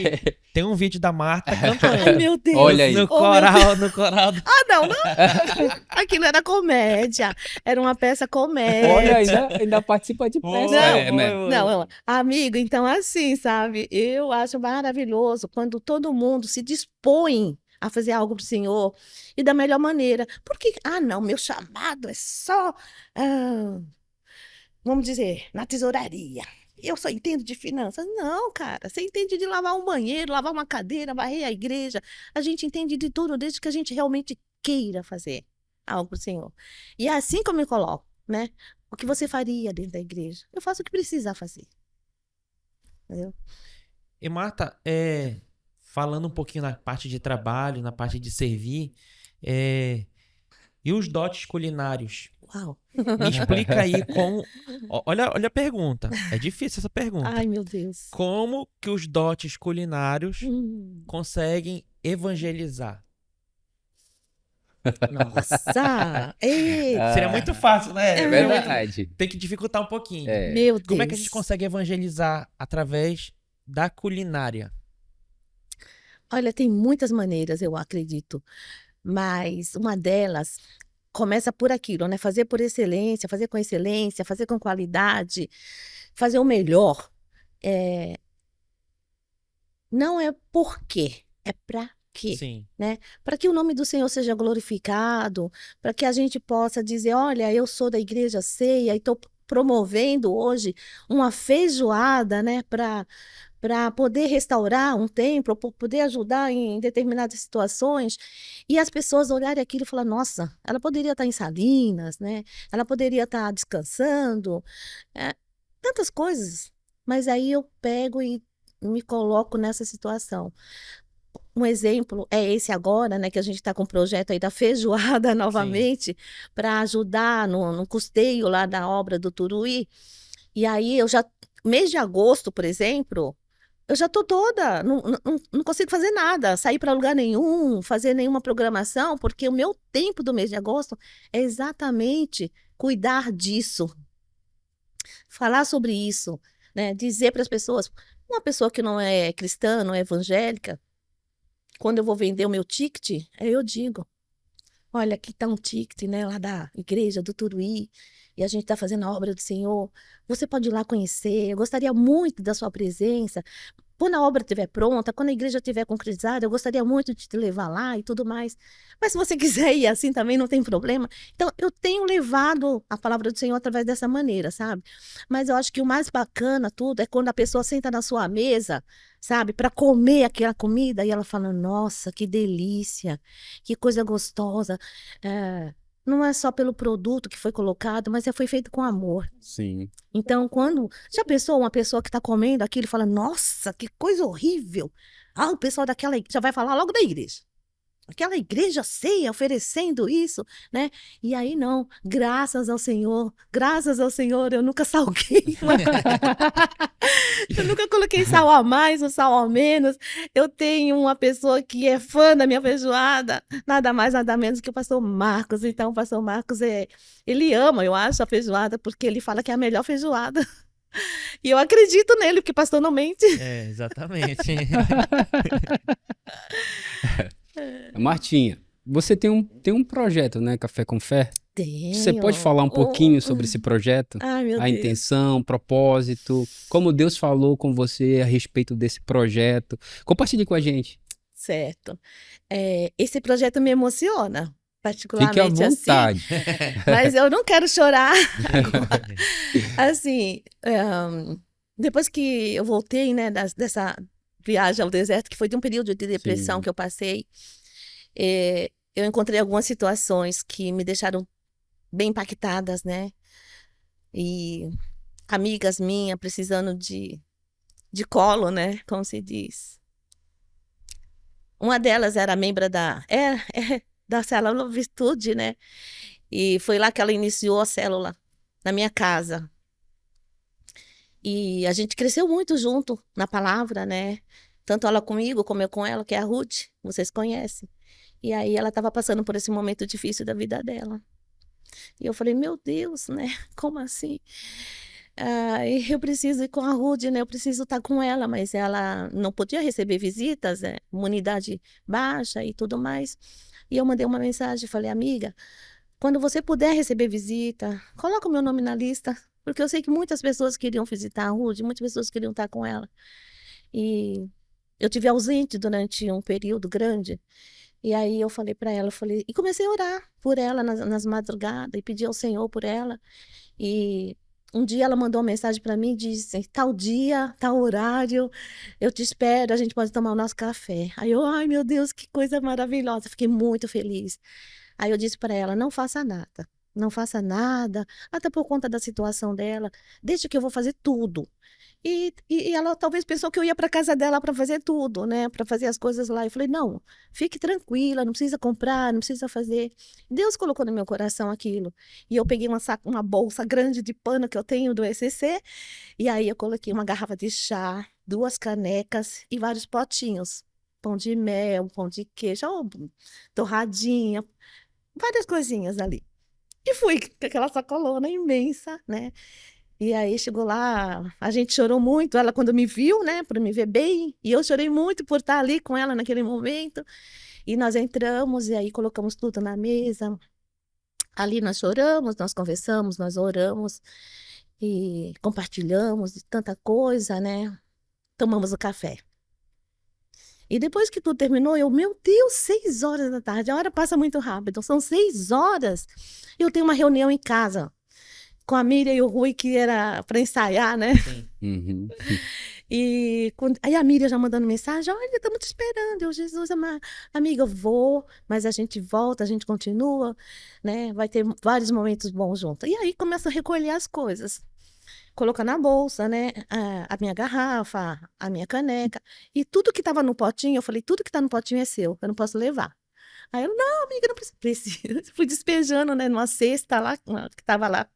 tem um vídeo da Marta ai cantando. meu Olha Deus. aí. Oh, meu Deus. No coral. Ah, não, não. Aquilo era comédia. Era uma peça Olha, comédia. ainda participa de peça. Não, não, amigo, então assim, sabe? Eu acho maravilhoso quando todo mundo se dispõe a fazer algo pro Senhor e da melhor maneira. Porque, não, meu chamado é só, ah, vamos dizer, na tesouraria. Eu só entendo de finanças. Não, cara, você entende de lavar um banheiro, lavar uma cadeira, varrer a igreja. A gente entende de tudo, desde que a gente realmente queira fazer algo pro Senhor. E é assim que eu me coloco, né? O que você faria dentro da igreja? Eu faço o que precisar fazer. Entendeu? E Marta, falando um pouquinho na parte de trabalho, na parte de servir, e os dotes culinários? Uau. Me explica aí como. Olha a pergunta. É difícil essa pergunta. Ai, meu Deus. Como que os dotes culinários Hum. conseguem evangelizar? Nossa! Eita, Seria muito fácil, né? É Seria verdade. Tem que dificultar um pouquinho. meu Como é que a gente Deus. consegue evangelizar através da culinária? Olha, tem muitas maneiras, eu acredito. Mas uma delas começa por aquilo, né? Fazer por excelência, fazer com excelência, fazer com qualidade, fazer o melhor. É, não é por quê, é para quê, Sim. né? Para que o nome do Senhor seja glorificado, para que a gente possa dizer: olha, eu sou da Igreja Ceia e estou promovendo hoje uma feijoada, né? Para poder restaurar um templo, para poder ajudar em determinadas situações, e as pessoas olharem aquilo e falar: nossa, ela poderia estar em Salinas, né? Ela poderia estar descansando, tantas coisas. Mas aí eu pego e me coloco nessa situação. Um exemplo é esse agora, né, que a gente está com o projeto aí da feijoada novamente, para ajudar no custeio lá da obra do Turuí. E aí mês de agosto, por exemplo, eu já tô toda, não consigo fazer nada, sair para lugar nenhum, fazer nenhuma programação, porque o meu tempo do mês de agosto é exatamente cuidar disso, falar sobre isso, né? Dizer para as pessoas, uma pessoa que não é cristã, não é evangélica, quando eu vou vender o meu ticket, aí eu digo, olha, aqui está um ticket, né, lá da igreja do Turuí, e a gente está fazendo a obra do Senhor. Você pode ir lá conhecer, eu gostaria muito da sua presença. Quando a obra estiver pronta, quando a igreja estiver concretizada, eu gostaria muito de te levar lá e tudo mais. Mas se você quiser ir assim também, não tem problema. Então, eu tenho levado a palavra do Senhor através dessa maneira, sabe? Mas eu acho que o mais bacana tudo é quando a pessoa senta na sua mesa, sabe, para comer aquela comida e ela fala: Nossa, que delícia, que coisa gostosa. É, não é só pelo produto que foi colocado, mas foi feito com amor. Sim. Então, quando já pensou uma pessoa que está comendo aquilo e fala, nossa, que coisa horrível. Ah, o pessoal daquela já vai falar logo da igreja. Aquela igreja ceia oferecendo isso, né? E aí não, graças ao Senhor, eu nunca salguei. Eu nunca coloquei sal a mais ou sal a menos. Eu tenho uma pessoa que é fã da minha feijoada, nada mais, nada menos que o pastor Marcos. Então, o pastor Marcos, ele ama, eu acho, a feijoada, porque ele fala que é a melhor feijoada. E eu acredito nele, porque pastor não mente. É, exatamente. Martinha, você tem um projeto, né? Café com Fé. Você pode Tenho. falar um pouquinho sobre esse projeto? Ai, meu A Deus. intenção, o propósito, como Deus falou com você a respeito desse projeto. Compartilhe com a gente. Certo. Esse projeto me emociona, Fique à particularmente assim, vontade. mas eu não quero chorar. Assim, depois que eu voltei, né, dessa viagem ao deserto, que foi de um período de depressão Sim. que eu passei, eu encontrei algumas situações que me deixaram bem impactadas, né? E amigas minhas precisando de colo, né? Como se diz. Uma delas era membro da Célula Virtude, né? E foi lá que ela iniciou a célula, na minha casa. E a gente cresceu muito junto na palavra, né? Tanto ela comigo, como eu com ela, que é a Ruth, vocês conhecem. E aí ela estava passando por esse momento difícil da vida dela. E eu falei, meu Deus, né? Como assim? E eu preciso ir com a Ruth, né? Eu preciso estar com ela, mas ela não podia receber visitas, né? Imunidade baixa e tudo mais. E eu mandei uma mensagem, falei, amiga, quando você puder receber visita, coloca o meu nome na lista, porque eu sei que muitas pessoas queriam visitar a Ruth, muitas pessoas queriam estar com ela. E eu tive ausente durante um período grande. E aí eu falei para ela, e comecei a orar por ela nas madrugadas e pedir ao Senhor por ela. E um dia ela mandou uma mensagem para mim e disse, tal dia, tal horário, eu te espero, a gente pode tomar o nosso café. Aí eu, ai meu Deus, que coisa maravilhosa, fiquei muito feliz. Aí eu disse para ela, não faça nada, não faça nada, até por conta da situação dela, deixa que eu vou fazer tudo. E ela talvez pensou que eu ia para casa dela para fazer tudo, né? Para fazer as coisas lá. Eu falei, não, fique tranquila, não precisa comprar, não precisa fazer. Deus colocou no meu coração aquilo. E eu peguei uma bolsa grande de pano que eu tenho do ECC, e aí eu coloquei uma garrafa de chá, 2 canecas e vários potinhos. Pão de mel, pão de queijo, torradinha, várias coisinhas ali. E fui com aquela sacolona imensa, né? E aí chegou lá, a gente chorou muito, ela quando me viu, né, por me ver bem, e eu chorei muito por estar ali com ela naquele momento. E nós entramos e aí colocamos tudo na mesa. Ali nós choramos, nós conversamos, nós oramos e compartilhamos de tanta coisa, né? Tomamos o café. E depois que tudo terminou, meu Deus, 6 horas da tarde, a hora passa muito rápido, são 6 horas. Eu tenho uma reunião em casa com a Miriam e o Rui, que era para ensaiar, né? Sim. Uhum. E aí a Miriam já mandando mensagem, olha, estamos te esperando. Eu, Jesus, amiga, eu vou, mas a gente volta, a gente continua, né? Vai ter vários momentos bons juntos. E aí começa a recolher as coisas. colocando na bolsa, né? A minha garrafa, a minha caneca. E tudo que estava no potinho, eu falei, tudo que está no potinho é seu, eu não posso levar. Aí ela, não, amiga, não precisa. Fui despejando, né, numa cesta lá, que estava lá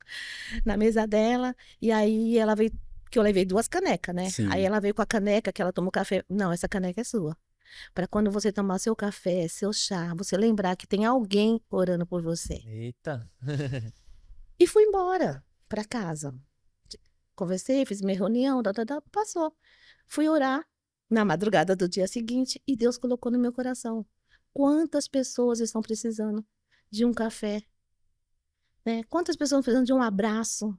na mesa dela. E aí ela veio, que eu levei 2 canecas, né? Aí Sim. ela veio com a caneca que ela tomou café. Não, essa caneca é sua. Para quando você tomar seu café, seu chá, você lembrar que tem alguém orando por você. Eita. E fui embora para casa. Conversei, fiz minha reunião, passou. Fui orar na madrugada do dia seguinte e Deus colocou no meu coração. Quantas pessoas estão precisando de um café, né? Quantas pessoas estão precisando de um abraço?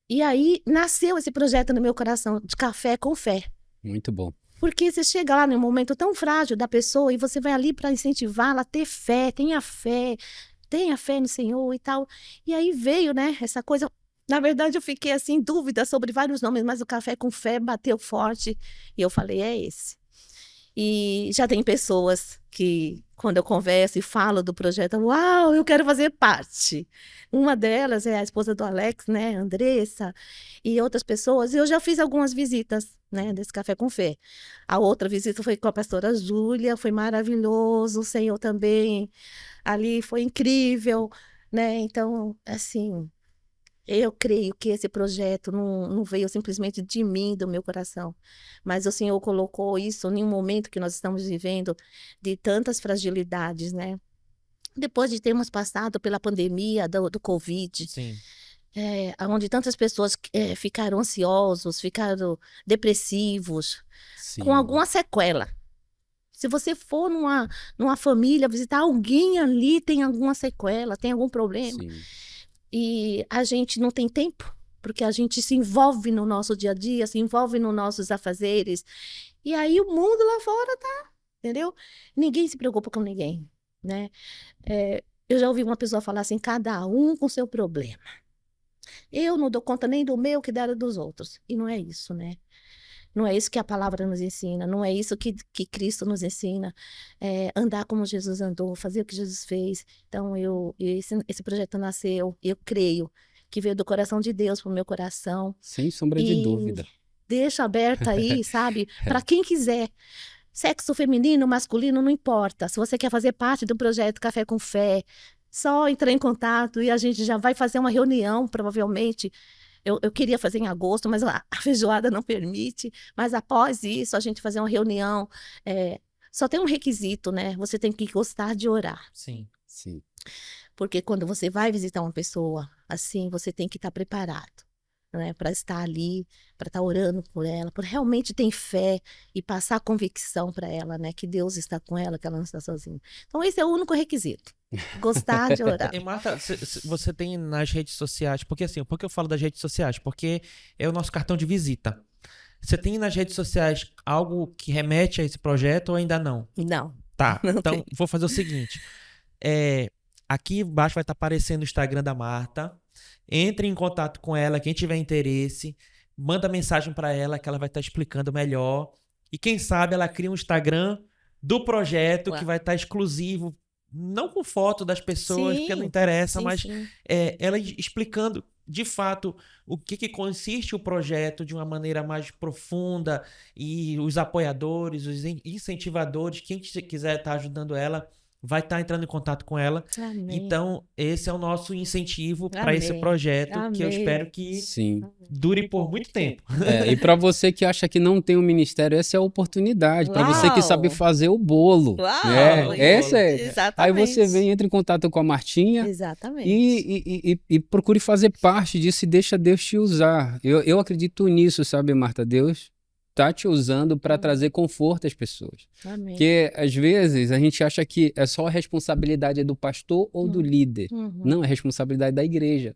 E aí nasceu esse projeto no meu coração de Café com Fé. Muito bom. Porque você chega lá num momento tão frágil da pessoa e você vai ali para incentivá-la a ter fé, tenha fé no Senhor e tal. E aí veio, né, essa coisa. Na verdade, eu fiquei assim, em dúvida sobre vários nomes, mas o Café com Fé bateu forte e eu falei, é esse. E já tem pessoas que, quando eu converso e falo do projeto, uau, eu quero fazer parte. Uma delas é a esposa do Alex, né, Andressa, e outras pessoas. E eu já fiz algumas visitas, né, desse Café com Fé. A outra visita foi com a pastora Júlia, foi maravilhoso. O Senhor também ali foi incrível, né? Então, assim, eu creio que esse projeto não veio simplesmente de mim, do meu coração, mas o Senhor colocou isso em um momento que nós estamos vivendo de tantas fragilidades, né? Depois de termos passado pela pandemia do Covid, Sim. onde tantas pessoas ficaram ansiosos, ficaram depressivos, com Sim. alguma sequela. Se você for numa família visitar alguém ali, tem alguma sequela, tem algum problema. Sim. E a gente não tem tempo, porque a gente se envolve no nosso dia a dia, se envolve nos nossos afazeres. E aí o mundo lá fora tá, entendeu? Ninguém se preocupa com ninguém, né? Eu já ouvi uma pessoa falar assim, cada um com seu problema. Eu não dou conta nem do meu que dera dos outros. E não é isso, né? Não é isso que a palavra nos ensina, não é isso que Cristo nos ensina. Andar como Jesus andou, fazer o que Jesus fez. Então, esse projeto nasceu, eu creio, que veio do coração de Deus para o meu coração. Sem sombra de E dúvida. deixa aberto aí, sabe? Para quem quiser. Sexo feminino, masculino, não importa. Se você quer fazer parte do projeto Café com Fé, só entrar em contato e a gente já vai fazer uma reunião, provavelmente. Eu queria fazer em agosto, mas a feijoada não permite. Mas após isso, a gente fazer uma reunião. Só tem um requisito, né? Você tem que gostar de orar. Sim. Sim. Porque quando você vai visitar uma pessoa, assim, você tem que estar preparado, né? Para estar ali, para estar orando por ela, por realmente ter fé e passar a convicção para ela, né? Que Deus está com ela, que ela não está sozinha. Então, esse é o único requisito. Gostar de orar. E Marta, você tem nas redes sociais, porque assim, por que eu falo das redes sociais? Porque é o nosso cartão de visita. Você tem nas redes sociais algo que remete a esse projeto ou ainda não? Não. Tá, Não então tem. vou fazer o seguinte. Aqui embaixo vai estar aparecendo o Instagram da Marta. Entre em contato com ela, quem tiver interesse, manda mensagem para ela que ela vai estar explicando melhor. E quem sabe ela cria um Instagram do projeto Uau. que vai estar exclusivo, não com foto das pessoas, porque não Sim, interessa, sim, mas sim. ela explicando de fato o que consiste o projeto de uma maneira mais profunda e os apoiadores, os incentivadores, quem quiser estar ajudando ela, vai estar entrando em contato com ela. Amém. Então, esse é o nosso incentivo para esse Amém. projeto, que eu Amém. espero que Sim. dure por muito tempo. E para você que acha que não tem um ministério, essa é a oportunidade. Para você que sabe Uau! fazer o bolo. Uau! Né? Essa é. Aí Exatamente. você vem, entra em contato com a Martinha Exatamente. e procure fazer parte disso e deixa Deus te usar. Eu acredito nisso, sabe, Marta? Deus tá te usando para trazer conforto às pessoas. Amém. Porque às vezes a gente acha que é só a responsabilidade do pastor ou do líder. Uhum. Não, é responsabilidade da igreja.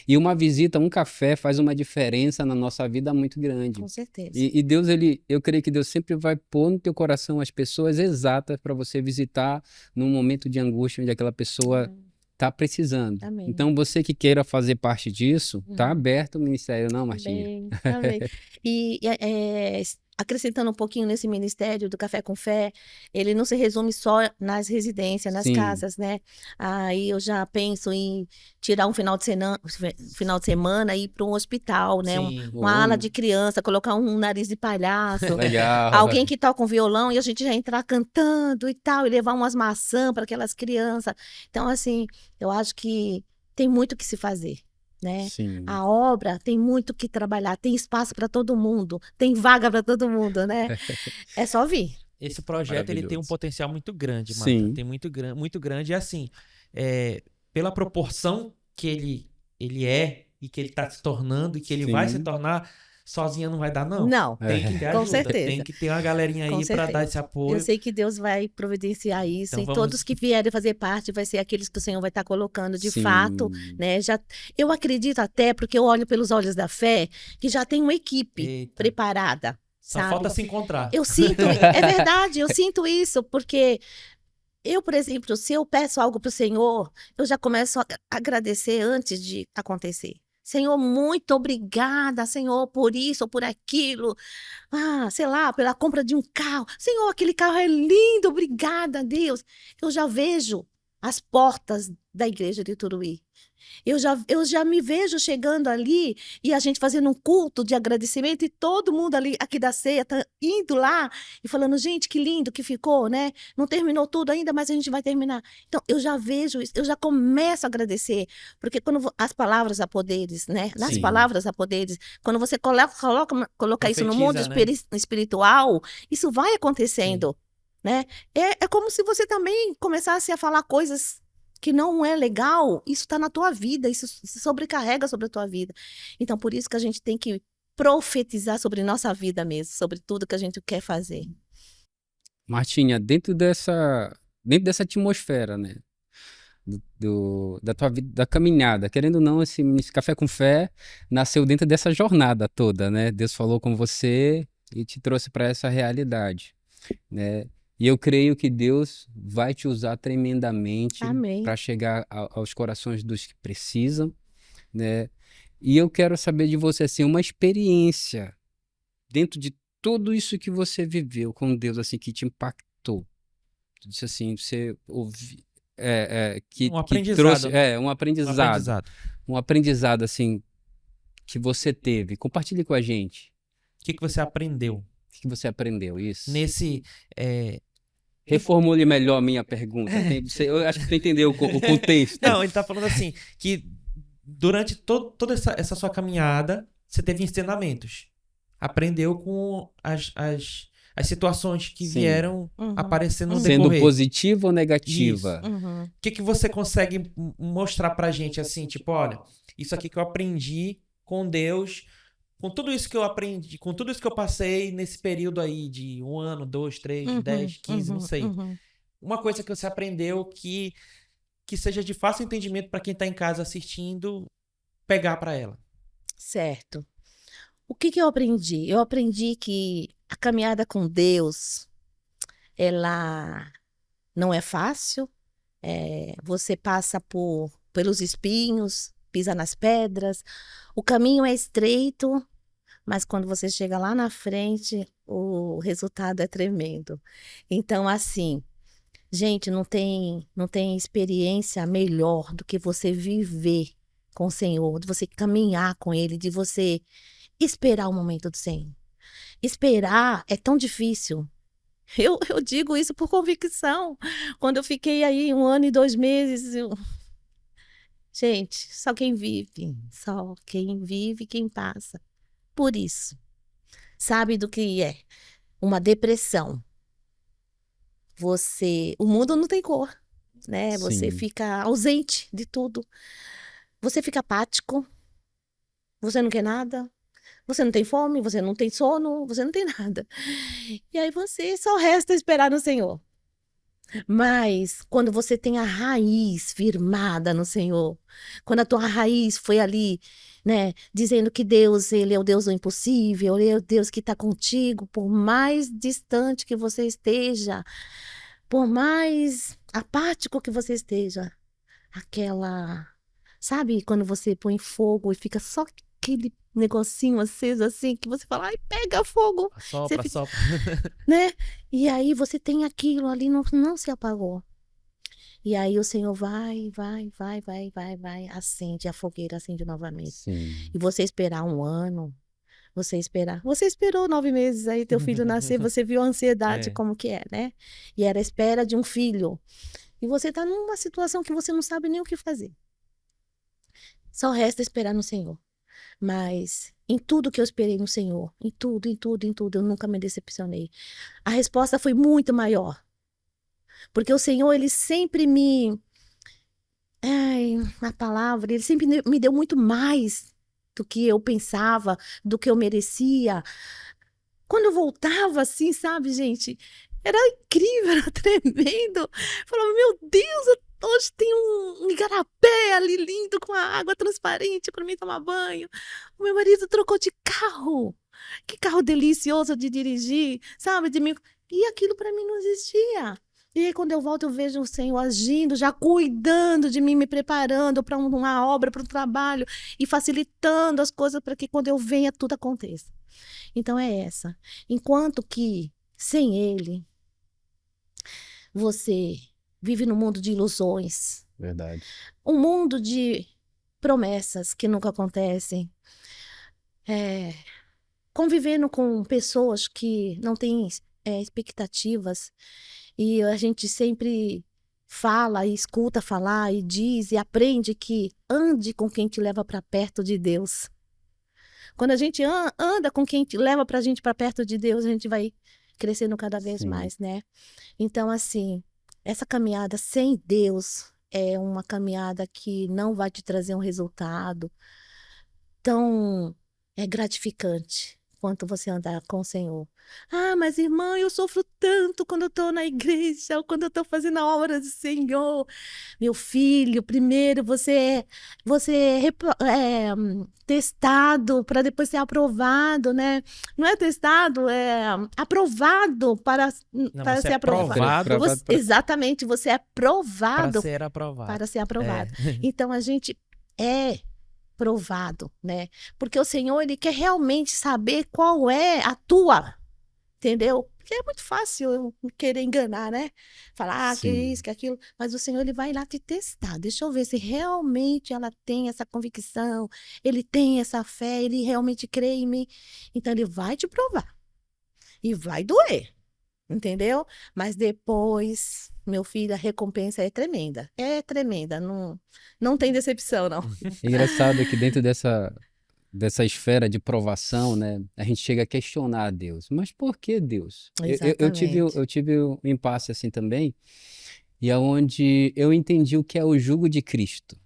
E uma visita, um café faz uma diferença na nossa vida muito grande. Com certeza. E Deus, eu creio que Deus sempre vai pôr no teu coração as pessoas exatas para você visitar num momento de angústia onde aquela pessoa está precisando. Amém. Então, você que queira fazer parte disso, tá aberto o ministério, não, Martinha? Amém. Amém. E acrescentando um pouquinho nesse ministério do Café com Fé, ele não se resume só nas residências, nas Sim. casas, né? Aí eu já penso em tirar um final de semana e ir para um hospital, né? Sim. Uma ala de criança, colocar um nariz de palhaço, Legal. alguém que toca um violão e a gente já entrar cantando e tal, e levar umas maçãs para aquelas crianças. Então, assim, eu acho que tem muito o que se fazer, né? Sim. A obra tem muito o que trabalhar, tem espaço para todo mundo, tem vaga para todo mundo, né? É só vir. Esse projeto ele tem um Maravilhoso. potencial muito grande, Marta. Sim. Tem muito grande. E assim, pela proporção que ele é e que ele está se tornando e que ele vai se Sim. tornar, sozinha não vai dar, não. Não, Tem que ter com ajuda. certeza. Tem que ter uma galerinha Com aí para dar certeza. esse Eu apoio. sei que Deus vai providenciar isso Então e vamos- todos que vierem fazer parte vai ser aqueles que o Senhor vai estar colocando de Sim. fato, né? Eu acredito até, porque eu olho pelos olhos da fé, que já tem uma equipe Eita. preparada, Só sabe? falta se encontrar. Eu sinto, é verdade, eu sinto isso, porque eu, por exemplo, se eu peço algo para o Senhor, eu já começo a agradecer antes de acontecer. Senhor, muito obrigada, Senhor, por isso ou por aquilo. Ah, sei lá, pela compra de um carro. Senhor, aquele carro é lindo, obrigada, Deus. Eu já vejo as portas da igreja de Turuí. Eu já me vejo chegando ali e a gente fazendo um culto de agradecimento e todo mundo ali aqui da ceia tá indo lá e falando, gente, que lindo que ficou, né? Não terminou tudo ainda, mas a gente vai terminar. Então, eu já vejo isso, eu já começo a agradecer, porque quando as palavras há poderes, né? Nas Sim. palavras há poderes, quando você coloca isso no mundo Profetiza, né? espiritual, isso vai acontecendo, né? É como se você também começasse a falar coisas que não é legal, isso está na tua vida, isso se sobrecarrega sobre a tua vida. Então, por isso que a gente tem que profetizar sobre nossa vida mesmo, sobre tudo que a gente quer fazer. Martinha, dentro dessa atmosfera, né? Da tua vida, da caminhada, querendo ou não, esse Café com Fé nasceu dentro dessa jornada toda, né? Deus falou com você e te trouxe para essa realidade, né? E eu creio que Deus vai te usar tremendamente Amém. para chegar aos corações dos que precisam, né? E eu quero saber de você, assim, uma experiência dentro de tudo isso que você viveu com Deus, assim, que te impactou. Tu disse assim, você ouvi, que aprendizado, trouxe, né? um Um aprendizado, aprendizado. um aprendizado, assim, que você teve. Compartilhe com a gente. O que você aprendeu O que você aprendeu, isso? nesse... Reformule melhor a minha pergunta. Eu acho que você entendeu o contexto. Não, ele tá falando assim, que durante toda essa sua caminhada, você teve ensinamentos. Aprendeu com as situações que Sim. vieram Uhum. aparecendo no Sendo decorrer. positiva ou negativa? Uhum. O que você consegue mostrar pra gente, assim, tipo, olha, isso aqui que eu aprendi com Deus, com tudo isso que eu aprendi, com tudo isso que eu passei nesse período aí de 1 ano, 2, 3, 10, 15, não sei. Uma coisa que você aprendeu que seja de fácil entendimento pra quem tá em casa assistindo, pegar pra ela. Certo. O que eu aprendi? Eu aprendi que a caminhada com Deus, ela não é fácil. Você passa pelos espinhos, pisa nas pedras. O caminho é estreito, mas quando você chega lá na frente, o resultado é tremendo. Então, assim, gente, não tem experiência melhor do que você viver com o Senhor, de você caminhar com Ele, de você esperar o momento do Senhor. Esperar é tão difícil. Eu digo isso por convicção. Quando eu fiquei aí 1 ano e 2 meses, gente, só quem vive, quem passa. Por isso, sabe do que é uma depressão. O mundo não tem cor, né? Você Sim. fica ausente de tudo. Você fica apático. Você não quer nada. Você não tem fome, você não tem sono, você não tem nada. E aí você só resta esperar no Senhor. Mas quando você tem a raiz firmada no Senhor, quando a tua raiz foi ali, né, dizendo que Deus, Ele é o Deus do impossível, Ele é o Deus que está contigo, por mais distante que você esteja, por mais apático que você esteja, sabe, quando você põe fogo e fica só aquele negocinho aceso assim, que você fala, ai, pega fogo, Sopra, Você sopra. né? E aí você tem aquilo ali, não se apagou. E aí o Senhor vai, acende a fogueira, acende novamente. Sim. E você esperar 1 ano, você esperou 9 meses aí teu filho nascer, você viu a ansiedade É. como que é, né? E era a espera de um filho. E você tá numa situação que você não sabe nem o que fazer. Só resta esperar no Senhor. Mas em tudo que eu esperei no Senhor, em tudo, eu nunca me decepcionei. A resposta foi muito maior. Porque o Senhor, ele sempre a palavra, ele sempre me deu muito mais do que eu pensava, do que eu merecia. Quando eu voltava assim, sabe, gente, era incrível, era tremendo. Eu falava, meu Deus, hoje tem um igarapé ali lindo com a água transparente para mim tomar banho. O meu marido trocou de carro. Que carro delicioso de dirigir, sabe? E aquilo para mim não existia. E aí, quando eu volto, eu vejo o Senhor agindo, já cuidando de mim, me preparando para uma obra, para um trabalho e facilitando as coisas para que quando eu venha tudo aconteça. Então é essa. Enquanto que sem Ele, você vive num mundo de ilusões, Verdade. um mundo de promessas que nunca acontecem, convivendo com pessoas que não têm expectativas e a gente sempre fala e escuta falar e diz e aprende que ande com quem te leva para perto de Deus. Quando a gente anda com quem te leva pra gente para perto de Deus, a gente vai crescendo cada vez Sim. mais, né? Então, assim, essa caminhada sem Deus é uma caminhada que não vai te trazer um resultado tão gratificante quanto você andar com o Senhor. Ah, mas irmã, eu sofro tanto quando eu tô na igreja, ou quando eu tô fazendo a obra do Senhor. Meu filho, primeiro você é testado para depois ser aprovado, né? Não é testado, é aprovado para Não, para você ser é aprovado. provado Exatamente, você é para provado ser aprovado. para ser aprovado. É. Então a gente é provado, né? Porque o Senhor, ele quer realmente saber qual é a tua, entendeu? Porque é muito fácil eu querer enganar, né? Falar que Sim. isso, que aquilo, mas o Senhor, ele vai lá te testar. Deixa eu ver se realmente ela tem essa convicção, ele tem essa fé, ele realmente crê em mim. Então ele vai te provar. E vai doer. Entendeu? Mas depois, meu filho, a recompensa é tremenda. É tremenda. Não tem decepção, não. Engraçado que dentro dessa esfera de provação, né, a gente chega a questionar Deus. Mas por que Deus? Exatamente. Eu tive um impasse assim também, e aonde eu entendi o que é o jugo de Cristo.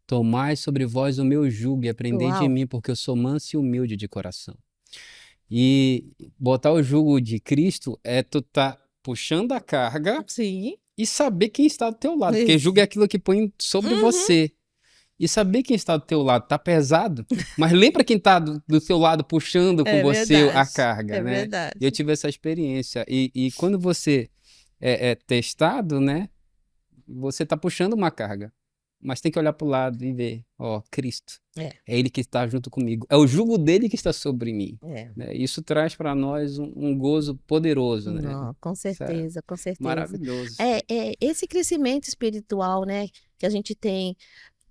Tomai sobre vós o meu jugo e aprendei de Uau. mim, porque eu sou manso e humilde de coração. E botar o jugo de Cristo é tu tá puxando a carga Sim. e saber quem está do teu lado, porque Isso. jugo é aquilo que põe sobre Uhum. você. E saber quem está do teu lado tá pesado, mas lembra quem está do teu lado puxando com É você a verdade. carga, É né? verdade. E eu tive essa experiência. E quando você é testado, né? Você tá puxando uma carga. Mas tem que olhar para o lado e ver, ó, Cristo. É. É Ele que está junto comigo. É o jugo dele que está sobre mim. É. Né? Isso traz para nós um gozo poderoso, né? Não, com Isso é certeza, com certeza. maravilhoso. É esse crescimento espiritual, né, que a gente tem,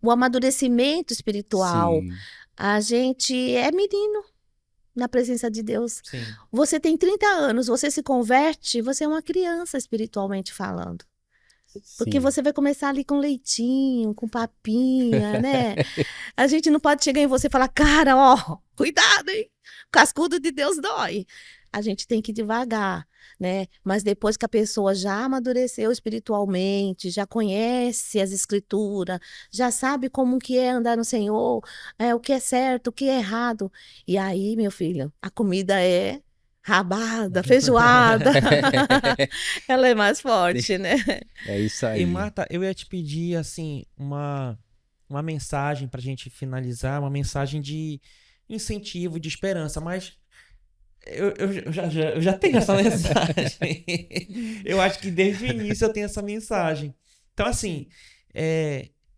o amadurecimento espiritual. Sim, A gente é menino na presença de Deus. Sim. Você tem 30 anos, você se converte, você é uma criança espiritualmente falando. Porque sim. você vai começar ali com leitinho, com papinha, né? A gente não pode chegar em você e falar, cara, ó, cuidado, hein? O cascudo de Deus dói. A gente tem que ir devagar, né? Mas depois que a pessoa já amadureceu espiritualmente, já conhece as escrituras, já sabe como que é andar no Senhor, o que é certo, o que é errado. E aí, meu filho, a comida é rabada, feijoada. Ela é mais forte, né? É isso E aí. Marta, eu ia te pedir, assim, uma mensagem pra gente finalizar, uma mensagem de incentivo, de esperança, mas eu já tenho essa mensagem. Eu acho que desde o início eu tenho essa mensagem. Então, assim,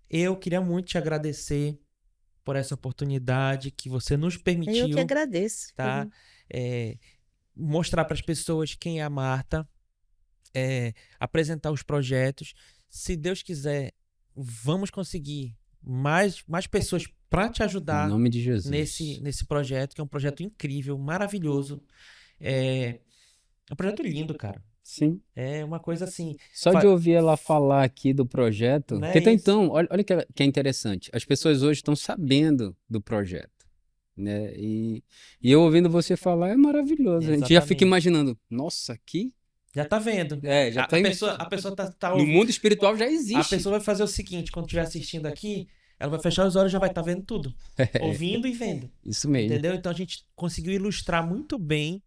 eu queria muito te agradecer por essa oportunidade que você nos Eu permitiu, que agradeço. tá? Mostrar para as pessoas quem é a Marta, apresentar os projetos. Se Deus quiser, vamos conseguir mais pessoas para te Em ajudar nome de Jesus. nesse projeto, que é um projeto incrível, maravilhoso. É um projeto lindo, cara. Sim. É uma coisa assim, Só de ouvir ela falar aqui do projeto. Não é Porque até isso? então, olha que é interessante. As pessoas hoje estão sabendo do projeto, né? E eu ouvindo você falar é maravilhoso. A gente já fica Exatamente. imaginando, nossa, aqui. já tá vendo. Já A tá pessoa tá no ouvindo. mundo espiritual já A existe. pessoa vai fazer o seguinte, quando estiver assistindo aqui, ela vai fechar os olhos e já vai estar vendo tudo. Ouvindo e vendo. Isso mesmo. Entendeu? Então a gente conseguiu ilustrar muito bem,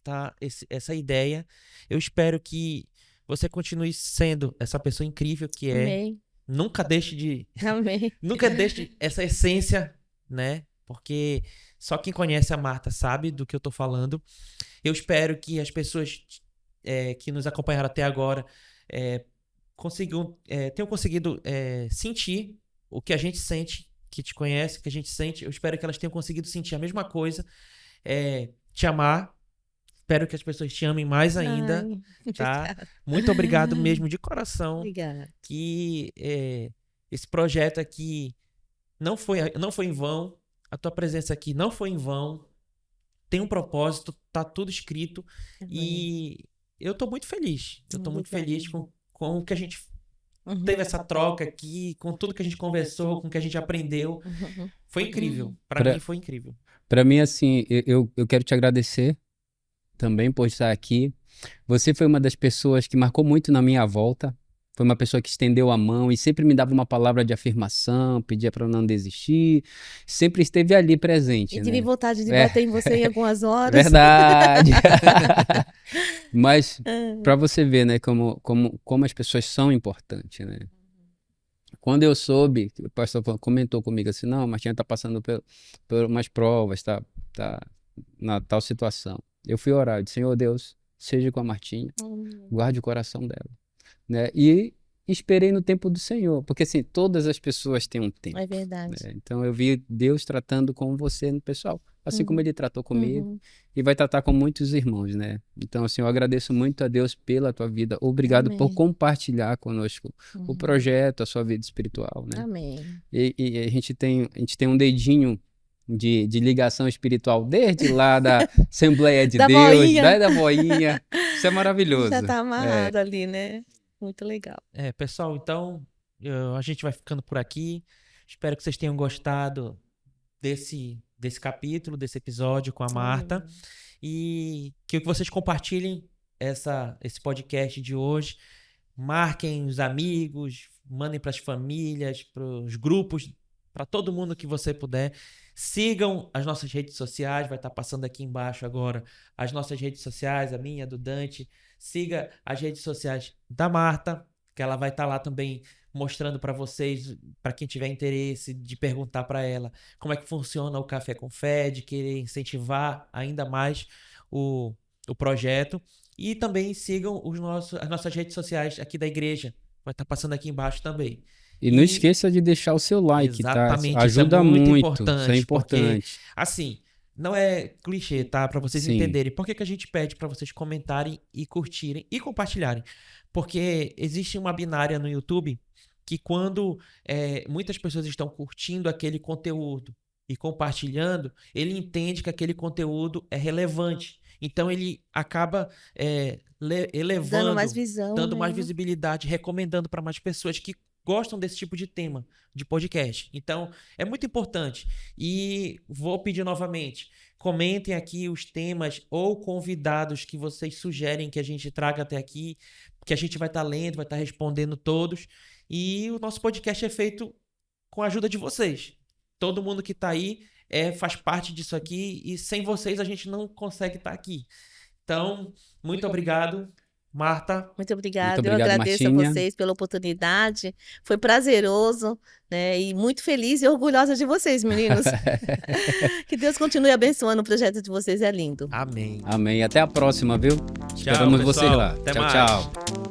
tá? essa ideia. Eu espero que você continue sendo essa pessoa incrível que é. Amém. Nunca deixe Amém. essa essência, né? Porque só quem conhece a Marta sabe do que eu tô falando. Eu espero que as pessoas que nos acompanharam até agora tenham conseguido sentir o que a gente sente, que te conhece, que a gente sente. Eu espero que elas tenham conseguido sentir a mesma coisa, te amar. Espero que as pessoas te amem mais ainda, Ai, tá? obrigada. Muito obrigado mesmo, de coração, Obrigada. que esse projeto aqui não foi em vão, a tua presença aqui não foi em vão, tem um propósito, tá tudo escrito, e eu tô muito feliz. Eu tô muito feliz com o que a gente teve essa troca aqui, com tudo que a gente conversou, com o que a gente aprendeu. Foi incrível. Para mim foi incrível. Para mim, assim, eu quero te agradecer também por estar aqui. Você foi uma das pessoas que marcou muito na minha volta. Foi uma pessoa que estendeu a mão e sempre me dava uma palavra de afirmação, pedia para eu não desistir. Sempre esteve ali presente, E tive né? vontade de bater em você em algumas horas. Verdade. Mas para você ver, né, como as pessoas são importantes, né? Quando eu soube, o pastor comentou comigo assim, não, a Martinha tá passando por umas provas, tá na tal situação. Eu fui orar, eu disse, Senhor Deus, seja com a Martinha, guarde o coração dela, né? E esperei no tempo do Senhor, porque assim, todas as pessoas têm um tempo. É verdade. Né? Então eu vi Deus tratando com você no pessoal, assim como Ele tratou comigo, e vai tratar com muitos irmãos, né? Então assim, eu agradeço muito a Deus pela tua vida, obrigado por compartilhar conosco o projeto, a sua vida espiritual, né? Amém. E a gente tem um dedinho de ligação espiritual desde lá da Assembleia de Da Deus, boinha. da boinha. Isso é maravilhoso. Já tá amarrado ali, né? Muito legal. Pessoal, então a gente vai ficando por aqui. Espero que vocês tenham gostado desse capítulo, desse episódio com a Marta. E que vocês compartilhem esse podcast de hoje. Marquem os amigos, mandem para as famílias, para os grupos, para todo mundo que você puder. Sigam as nossas redes sociais, vai estar passando aqui embaixo agora as nossas redes sociais, a minha, a do Dante. Siga as redes sociais da Marta, que ela vai estar lá também mostrando para vocês, para quem tiver interesse de perguntar para ela como é que funciona o Café com Fé, de querer incentivar ainda mais o projeto. E também sigam as nossas redes sociais aqui da igreja, vai estar passando aqui embaixo também. E não esqueça de deixar o seu like, exatamente, tá? Ajuda muito, isso é importante. Porque, assim, não é clichê, tá? Para vocês entenderem. Por que a gente pede para vocês comentarem e curtirem e compartilharem? Porque existe uma binária no YouTube que quando muitas pessoas estão curtindo aquele conteúdo e compartilhando, ele entende que aquele conteúdo é relevante. Então ele acaba elevando, dando mais visão, dando mais visibilidade, recomendando para mais pessoas que gostam desse tipo de tema de podcast. Então, é muito importante. E vou pedir novamente, comentem aqui os temas ou convidados que vocês sugerem que a gente traga até aqui, que a gente vai estar lendo, vai estar respondendo todos. E o nosso podcast é feito com a ajuda de vocês. Todo mundo que está aí faz parte disso aqui e sem vocês a gente não consegue estar aqui. Então, muito obrigado. Marta. Muito obrigada. Muito obrigado, eu agradeço Martinha. a vocês pela oportunidade. Foi prazeroso, né? E muito feliz e orgulhosa de vocês, meninos. Que Deus continue abençoando o projeto de vocês, é lindo. Amém. Amém. Até a próxima, viu? Tchau, Esperamos pessoal. vocês lá. Até Tchau, mais. tchau.